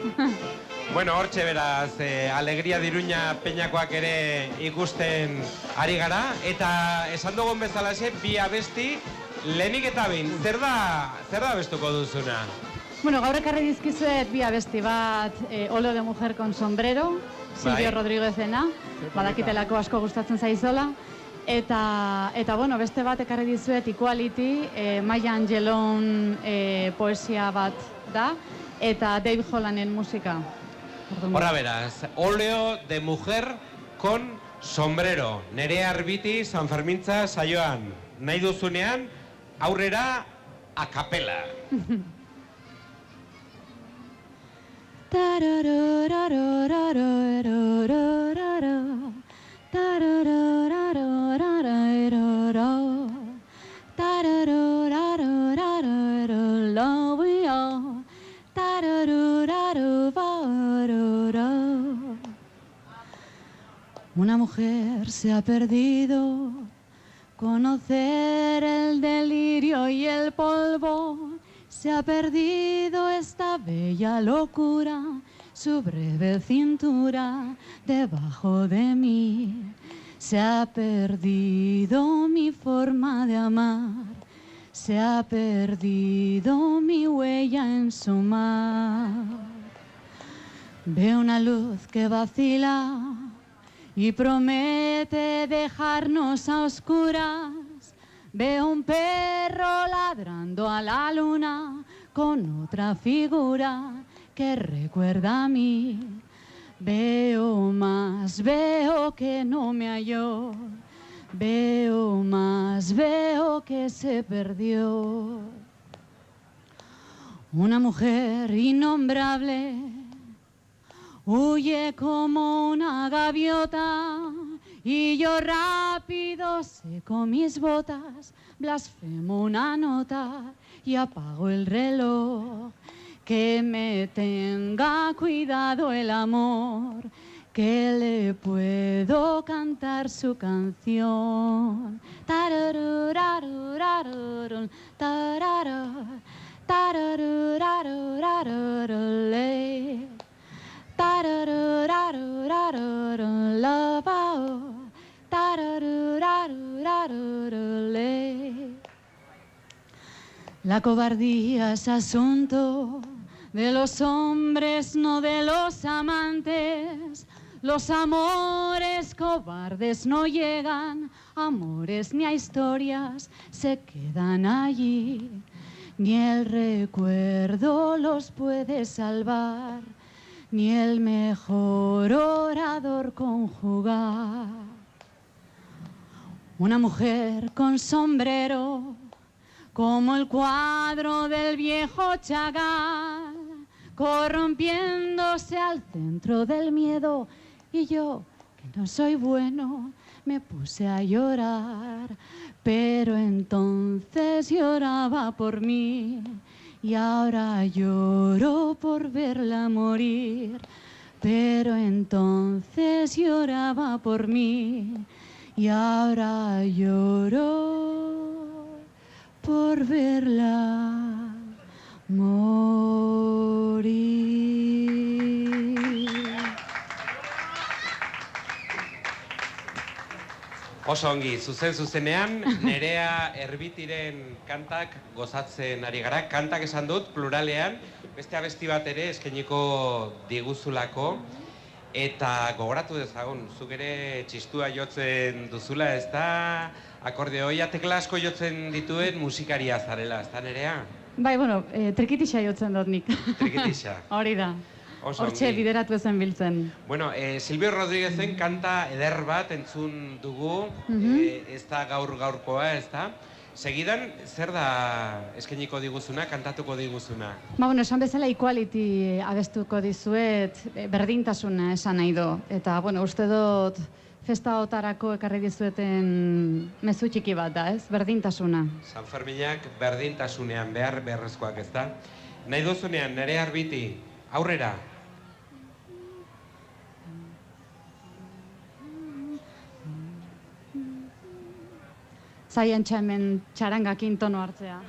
Bueno, hortxe beraz, Alegria Diruña peinakoak ere ikusten ari gara, eta esan dugun bezalaxe, bi abesti, lehenik eta behin, zer da abestuko duzuna? Bueno, gaur ekarri dizkizuet bi abesti bat, Olo de Mujer con Sombrero, Silvio Rodríguezena, badakitelako asko gustatzen zaizola, eta bueno, beste bat ekarri dizuet Equality, Maya Angelon poesia bat da, eta Dave Hollanen musika. Horra beraz, Oleo de Mujer con Sombrero. Nerea Arbiti, Sanfermintza saioan. Nahi duzunean, aurrera, akapela. Una mujer se ha perdido, conocer el delirio y el polvo, se ha perdido esta bella locura, su breve cintura debajo de mí. Se ha perdido mi forma de amar, se ha perdido mi huella en su mar. Veo una luz que vacila y promete dejarnos a oscuras. Veo un perro ladrando a la luna con otra figura que recuerda a mí. Veo más, veo que no me halló. veo que se perdió. Una mujer innombrable huye como una gaviota y yo rápido seco mis botas, blasfemo una nota y apago el reloj. Que me tenga cuidado el amor, que le puedo cantar su canción. Tararurarurarurun, tarara, tararurarurarurule, tararurarurarurun, lavao, tararurarurarurule. La cobardía es asunto de los hombres, no de los amantes. Los amores cobardes no llegan, amores ni a historias se quedan allí. Ni el recuerdo los puede salvar, ni el mejor orador conjugar. Una mujer con sombrero, como el cuadro del viejo Chagall, corrompiéndose al centro del miedo, y yo, que no soy bueno, me puse a llorar, pero entonces lloraba por mí, y ahora lloro por verla morir, pero entonces lloraba por mí, y ahora lloro por verla morir. Oso ongi, zuzenean, Nerea Erbitiren kantak gozatzen ari gara. Kantak esan dut, pluralean, beste abesti bat ere eskainiko diguzulako. Eta gogoratu dezagun, zuk ere txistua jotzen duzula, ez da akordeoia tekla asko jotzen dituen musikaria zarela, ez da Nerea? Bai, bueno, trikitixa jotzen dut nik. Trikitixa. Hori da. Hortxe bideratu ezen biltzen. Bueno, Silvio Rodríguezen kanta eder bat entzun dugu, ez da gaurkoa, ez da? Segidan, zer da eskainiko diguzuna, kantatuko diguzuna? Bueno, esan bezala equality abestuko dizuet, berdintasuna esan nahi du. Eta, bueno, uste dut festa otarako ekarri dizueten mezu txiki bat da, ez? Berdintasuna. San Ferminak berdintasunean beharrezkoak, ez da? Nahi duzunean, Nerea Erbiti, aurrera! Zaian txamen txarangakin tono hartzea.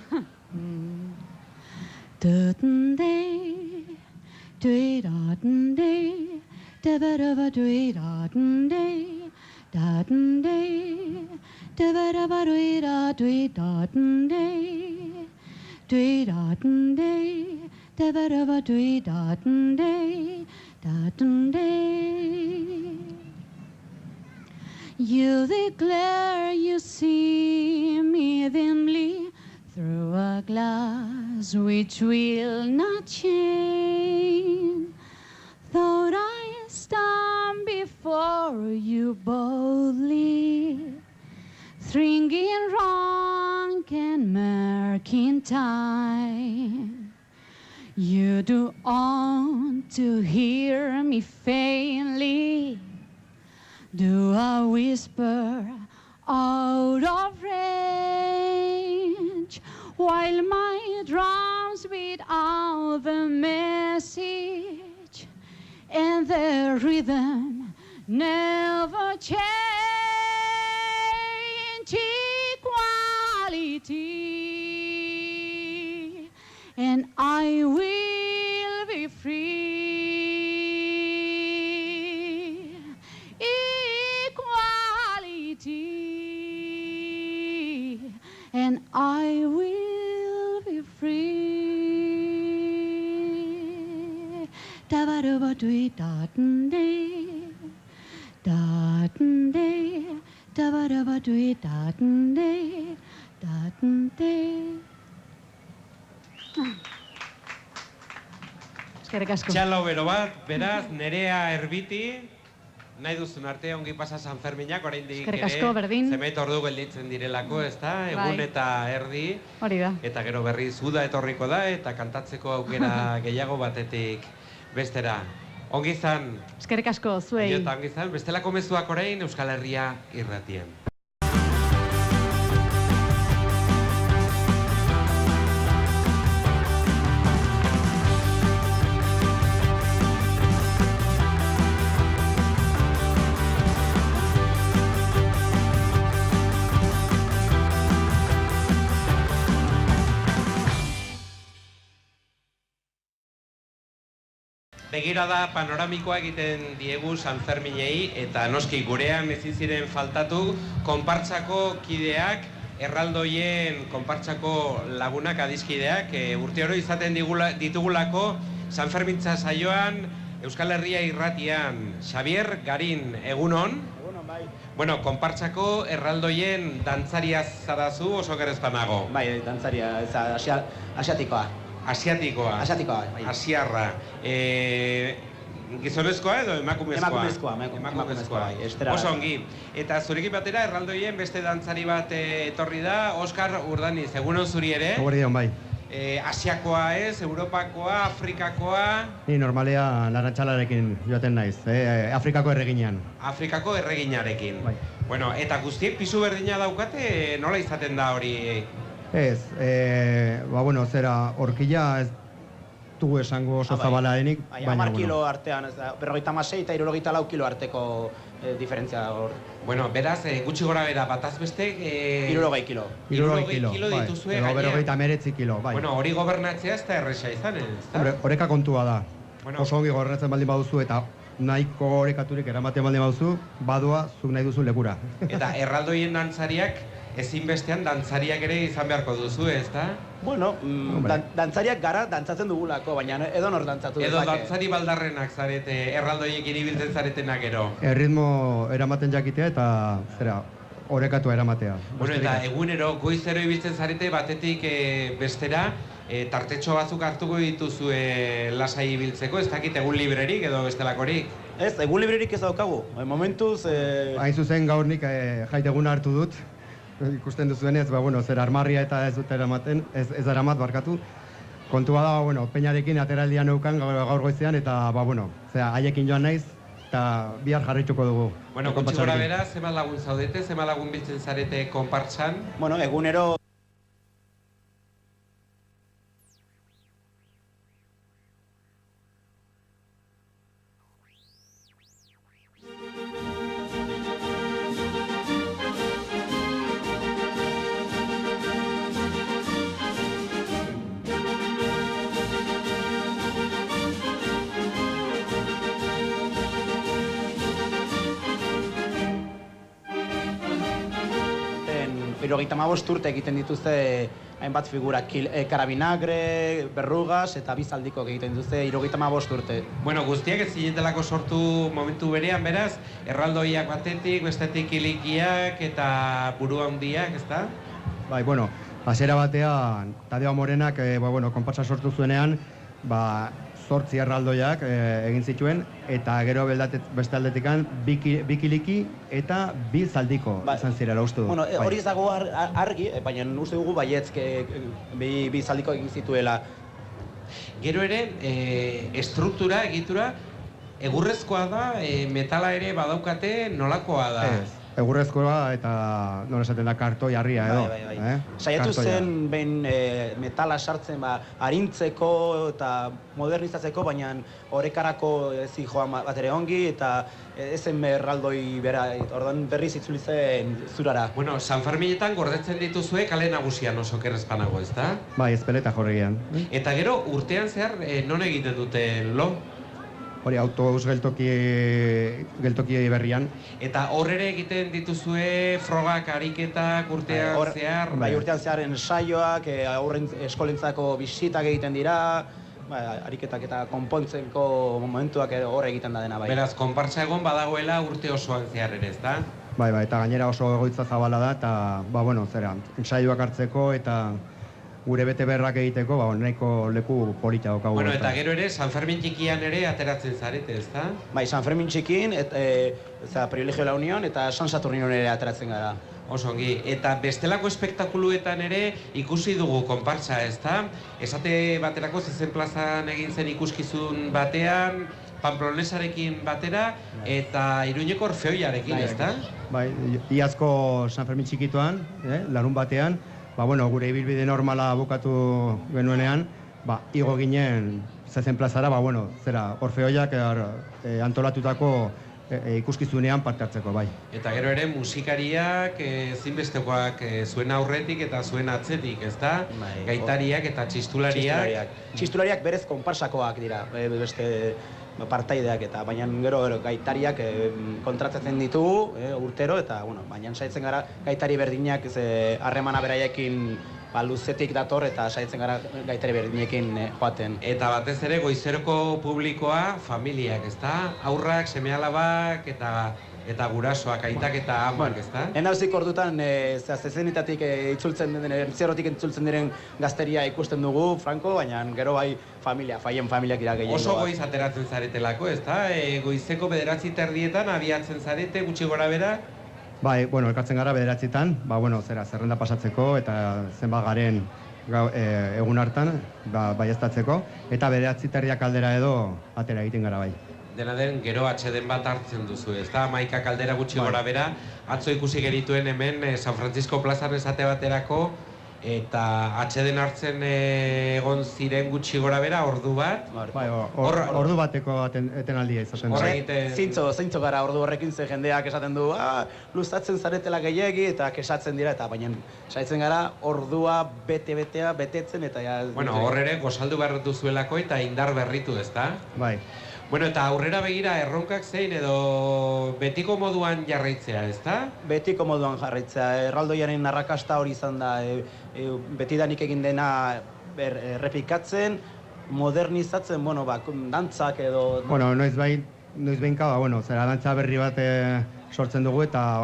You declare you see me dimly through a glass which will not change. Thought I stand before you boldly, thinking wrong and mercantile. You do want to hear me faintly. Do I whisper out of range while my drums beat out the message and the rhythm never change? Equality, and I will be free. And I will be free. Da-ba-da-ba-dee, da-dee, da-dee, da-ba-da-ba-dee, da-dee, da-dee. Eskerrik asko. Txalo bero bat, beraz, Nerea Erbiti, nahi duzun arte ongi pasa San Ferminak, oraindik Eskerrik asko, berdin. zenbait ordu gelditzen direlako, ezta? Egun eta erdi. Hori da. Eta gero berriz uda etorriko da eta kantatzeko aukera gehiago batetik bestera. Ongi izan. Eskerrik asko, zuei. Eta ongi izan, bestelako mezuak orain Euskal Herria irratien. Begirada panoramikoa egiten diegu San Ferminei eta noski gurean ezin ziren faltatu konpartsako kideak, erraldoien konpartsako lagunak adiskideak urteoro izaten ditugulako San Fermintza saioan Euskal Herria irratian. Xabier Garin, egunon? Egunon, bai. Bueno, konpartsako erraldoien dantzaria zarazu oso gerezpanago. Bai, dantzaria, asiatikoa. Asiatikoa. Asiatikoa, bai. Asiarra. Gizonezkoa edo emakumezkoa? Emakumezkoa, bai. Oso ongi. Eta zurekin batera, erraldoien beste dantzari bat etorri da, Oskar Urdaniz, egunon zuri ere? Egunon, bai. Asiakoa ez, Europakoa, Afrikakoa? Ni normalia narantxalarekin joaten naiz, Afrikako erreginean. Afrikako erreginarekin. Bai. Bueno, eta guztiek pisu berdina daukate, nola izaten da hori? Ez, bueno, zera, horkila ez dugu esango oso zabala denik, baina, 10 kilo artean, 56 eta 64 kilo arteko diferentzia hor. Bueno, beraz, gutxi gora bera, bataz beste... 60 kilo. 60 kilo, dituzue bai, gainean. 59 kilo, bai. Bueno, hori gobernatzea ez da erresa izan, ez da? Hombre, oreka kontua da. Oso ongi gobernatzen baldin baduzu eta nahiko orekaturik eramaten baldin baduzu, badoa zuk nahi duzu lekura. Eta erraldoien dantzariak ezinbestean dantzariak ere izan beharko duzu, ez da? Bueno, dantzariak gara dantzatzen dugulako, baina edo nor dantzatu dezake. Edo dantzari baldarrenak zarete, erraldoiek iribiltzen zaretenak ero. Erritmo eramaten jakitea eta, zera, orekatu eramatea. Bueno, eta egunero, goizero ibiltzen zarete, batetik bestera, tartetxo batzuk hartuko dituzue lasai ibiltzeko, ez dakit egun librerik edo bestelakorik? Ez, egun librerik ez daukagu. Momentuz... Hain zuzen gaur nik jaiteguna hartu dut. Ikusten duzuenez, bueno, zer armarria eta ez dut eramaten, ez eramat barkatu. Kontua da, bueno, peinarekin ateraldian neukan gaur goizean eta, bueno, haiekin joan naiz eta bihar jarrituko dugu. Bueno, gutxi gora bera, zema lagun zaudete, zema lagun biltzen zarete konpartsan? Bueno, egunero... urte egiten dituzte hainbat figura, karabinagre, berrugas eta bizaldiko egiten dituzte 75 urte. Bueno, guztiak ez zinetelako sortu momentu berean, beraz, erraldoiak batetik, bestetik ilikiak eta buru handiak, ez da? Bai, bueno, hasiera batean, Tadeo Morenak, konpartsa sortu zuenean, 8 erraldoiak egin zituen, eta gero beste aldetikan bi kiliki eta bi zaldiko izan zirela uste du. Bueno, hori ez dago argi, baina uste dugu baietz bi zaldiko egin zituela. Gero ere, estruktura, egitura, egurrezkoa da, metala ere badaukate nolakoa da? Egurrezkoa eta nola esaten da kartoi harria edo. Saiatu zen behin metala sartzen arintzeko eta modernizatzeko, baina horrekarako ez joan bat ere ongi eta ezen erraldoi bera, ordan berriz itzuli zen zurara. Bueno, San Ferminetan gordetzen dituzue kale nagusian oso kerrezpanago, ez da? Bai, ezpeleta jorregian. Eta gero, urtean zehar, non egiten dute lo? Hori, autobus geltoki berrian. Eta horre egiten dituzue frogak, ariketak, urtean zehar? Bai, urtean zehar ensaioak, aurren eskolentzako bisitak egiten dira, ariketak eta konpontzeko momentuak hor egiten da dena bai. Beraz, konpartsa egon badagoela urte osoan zehar ere, ez da? Bai, eta gainera oso egoitza zabala da, eta, ensaioak hartzeko eta gure bete berrak egiteko, nahiko leku polita daukagu. Bueno, eta gero ere, San Fermin txikian ere ateratzen zarete, ezta? Bai, San Fermin txikin, Privilegio la Unión eta San Saturninon ere ateratzen gara. Oso ongi, eta bestelako espektakuluetan ere ikusi dugu konpartsa, ezta? Esate baterako Zezen plazan egin zen ikuskizun batean, Pamplonesarekin batera, eta Iruñeko Orfeoiarekin, ezta? Bai, iazko San Fermin txikituan, larun batean, gure ibilbide normala bukatu genuenean, igo ginen Zezen plazara, Orfeoiak antolatutako ikuskizunean parte hartzeko, bai. Eta gero ere musikariak ezinbestekoak zuen aurretik eta zuen atzetik, ezta? Gaitariak eta txistulariak. Txistulariak berez konparsakoak dira, beste partaideak eta baina gero gaitariak kontratatzen ditugu urtero eta baina saiatzen gara gaitari berdinak harremana beraiekin luzetik dator eta saiatzen gara gaitari berdinekin joaten. Eta batez ere goizeroko publikoa familiak, ezta? Haurrak, seme-alabak eta gurasoak, aitak eta amak, ezta? Enauzik ordutan zezenitatik itzultzen den, ertzierrotik itzultzen diren gazteria ikusten dugu, Franco, baina gero bai faien familiak dira gehiengo. Oso goiz ateratzen zaretelako, ezta? Goizeko 9:30 abiatzen zarete, gutxi gora bera? Bai, elkartzen gara 9:00, zerrenda pasatzeko eta zenbat garen egun hartan, baieztatzeko, eta 9:30 aldera edo atera egiten gara bai. Dena den, gero atxeden bat hartzen duzu, ezta? 11 kaldera gutxi gora bera, atzo ikusi genituen hemen San Francisco plazan esate baterako, eta atxeden hartzen egon ziren gutxi gora bera, ordu bat. Ordu bateko etenaldia izaten da. Zintzo gara ordu horrekin ze jendeak esaten du, luzatzen zaretela gehiegi eta kesatzen dira, eta baina saitzen gara ordua betetzen eta... Hor ere, gozaldu behar duzuelako eta indar berritu, ezta? Bai. Bueno, eta aurrera begira erronkak zein edo betiko moduan jarraitzea, ezta? Betiko moduan jarraitzea. Erraldoiaren arrakasta hori izan da. Betidanik egin dena errepikatzen, modernizatzen, dantzak edo... Noiz behinka, zera dantza berri bat sortzen dugu eta,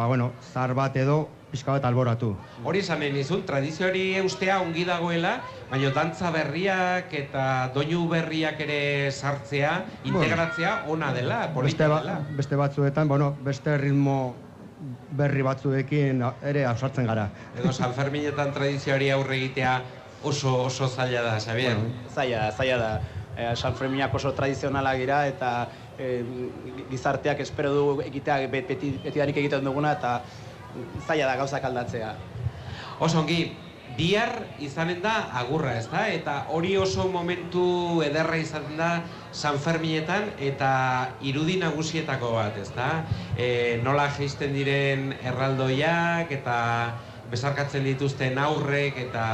zahar bat edo pixka bat alboratu. Hori esan nahi nizun, tradizioari eustea ongi dagoela, baina dantza berriak eta doinu berriak ere sartzea, integratzea ona dela, polita dela. Beste batzuetan, beste ritmo berri batzuekin ere ausartzen gara. Edo San Ferminetan tradizioari aurre egitea oso zaila da, Xabier? Zaila da. San Ferminak oso tradizionalak dira eta gizarteak espero du egitea betidanik egiten duguna eta zaila da gauzak aldatzea. Oso ongi, bihar izanen da agurra, ezta? Eta hori oso momentu ederra izaten da San Ferminetan eta irudi nagusietako bat, ezta? Nola jaisten diren erraldoiak eta besarkatzen dituzten aurrek eta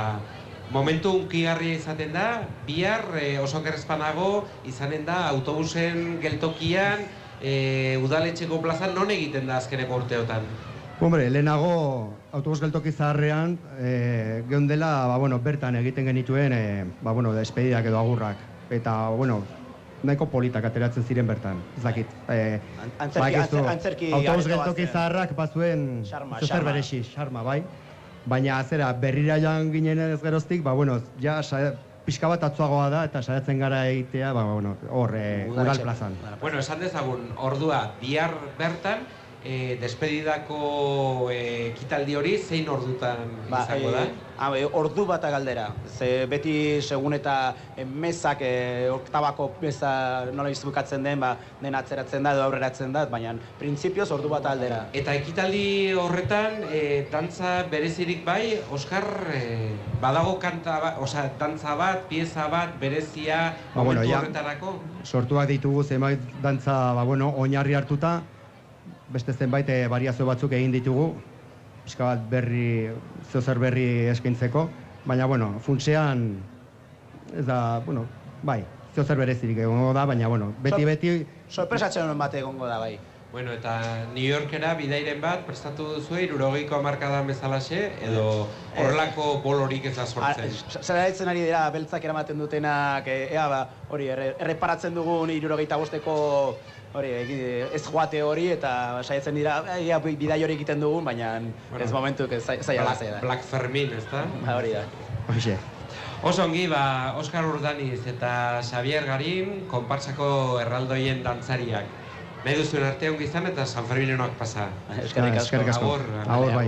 momentu hunkigarria izaten da, bihar oso kerrezpanago izanen da autobusen geltokian, udaletxeko plazan non egiten da azkeneko urteotan? Lehenago autobus geltoki zaharrean geundela bertan egiten genituen despedidak edo agurrak. Eta, nahiko politak ateratzen ziren bertan, ez dakit. Autobus geltoki zaharrak bazuen zer berexi, xarma, bai? Baina zera, berrira joan ginen ez geroztik, pixka bat atzuagoa da eta saiatzen gara egitea, udal plazan. Esan dezagun, ordua, bihar bertan, despedidako ekitaldi hori zein ordutan izango da? Ordu bat galdera. Beti segun eta mesak, oktabako mesa nola izbukatzen den, den atzeratzen da edo aurreratzen da, baina printzipioz ordu bat galdera. Eta ekitaldi horretan, dantza berezirik bai, Oskar, badago dantza bat, pieza bat, berezia, momentu horretarako? Sortuak ditugu zenbait dantza oinarri hartuta, beste zenbait variazio batzuk egin ditugu, pixka bat zer berri eskaintzeko, baina, funtsean, ez da, bai, zer berezirik egongo da, baina, beti... Sorpresatzen honen bat egongo da, bai. Eta New Yorkera bidairen bat prestatu duzu 60ko hamarkadan bezalaxe, edo horrelako bolorik ez da sortzen? Zara ditzen ari dira, beltzak eramaten dutenak, hori, erreparatzen dugun 65ko ez joate hori eta saiatzen dira bidai hori egiten dugun, baina ez momentuk zaila da. Black Fermin, ez da? Hori da. Oso ongi, Oskar Urdaniz eta Xavier Garin, konpartsako erraldoien dantzariak. Nahi duzuen arte ongi izan eta San Ferminenoak pasa. Eskerrik asko. Agur, bai.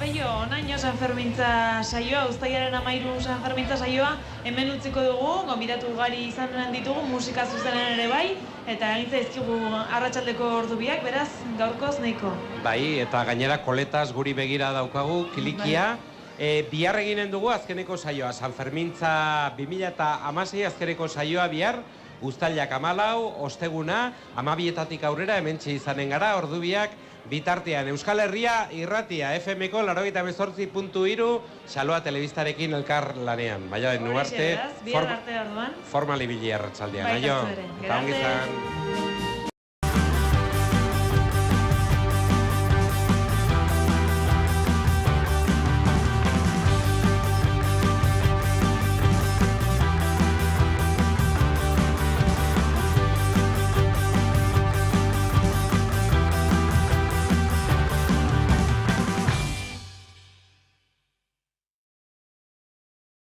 Peio, onaino Sanfermintza saioa, uztailaren 13 Sanfermintza saioa, hemen utziko dugu, gonbidatu ugari izan ditugu, musika zuzenen ere bai, eta egin zaizkigu arratsaldeko ordubiak, beraz, gaurkoz nahiko. Bai, eta gainera koletaz guri begira daukagu, kilikia. Bihar eginen dugu azkeneko saioa, Sanfermintza 2016 azkeneko saioa bihar, uztailak 14, osteguna, 12etatik aurrera, hementxe izanen gara, ordubiak, bitartean, Euskal Herria irratia, FM-ko 98.3, Xaloa telebistarekin elkar lanean. Baina, nu arte, bihar arte orduan. Formal ibili arratsaldean. Eta ongi izan.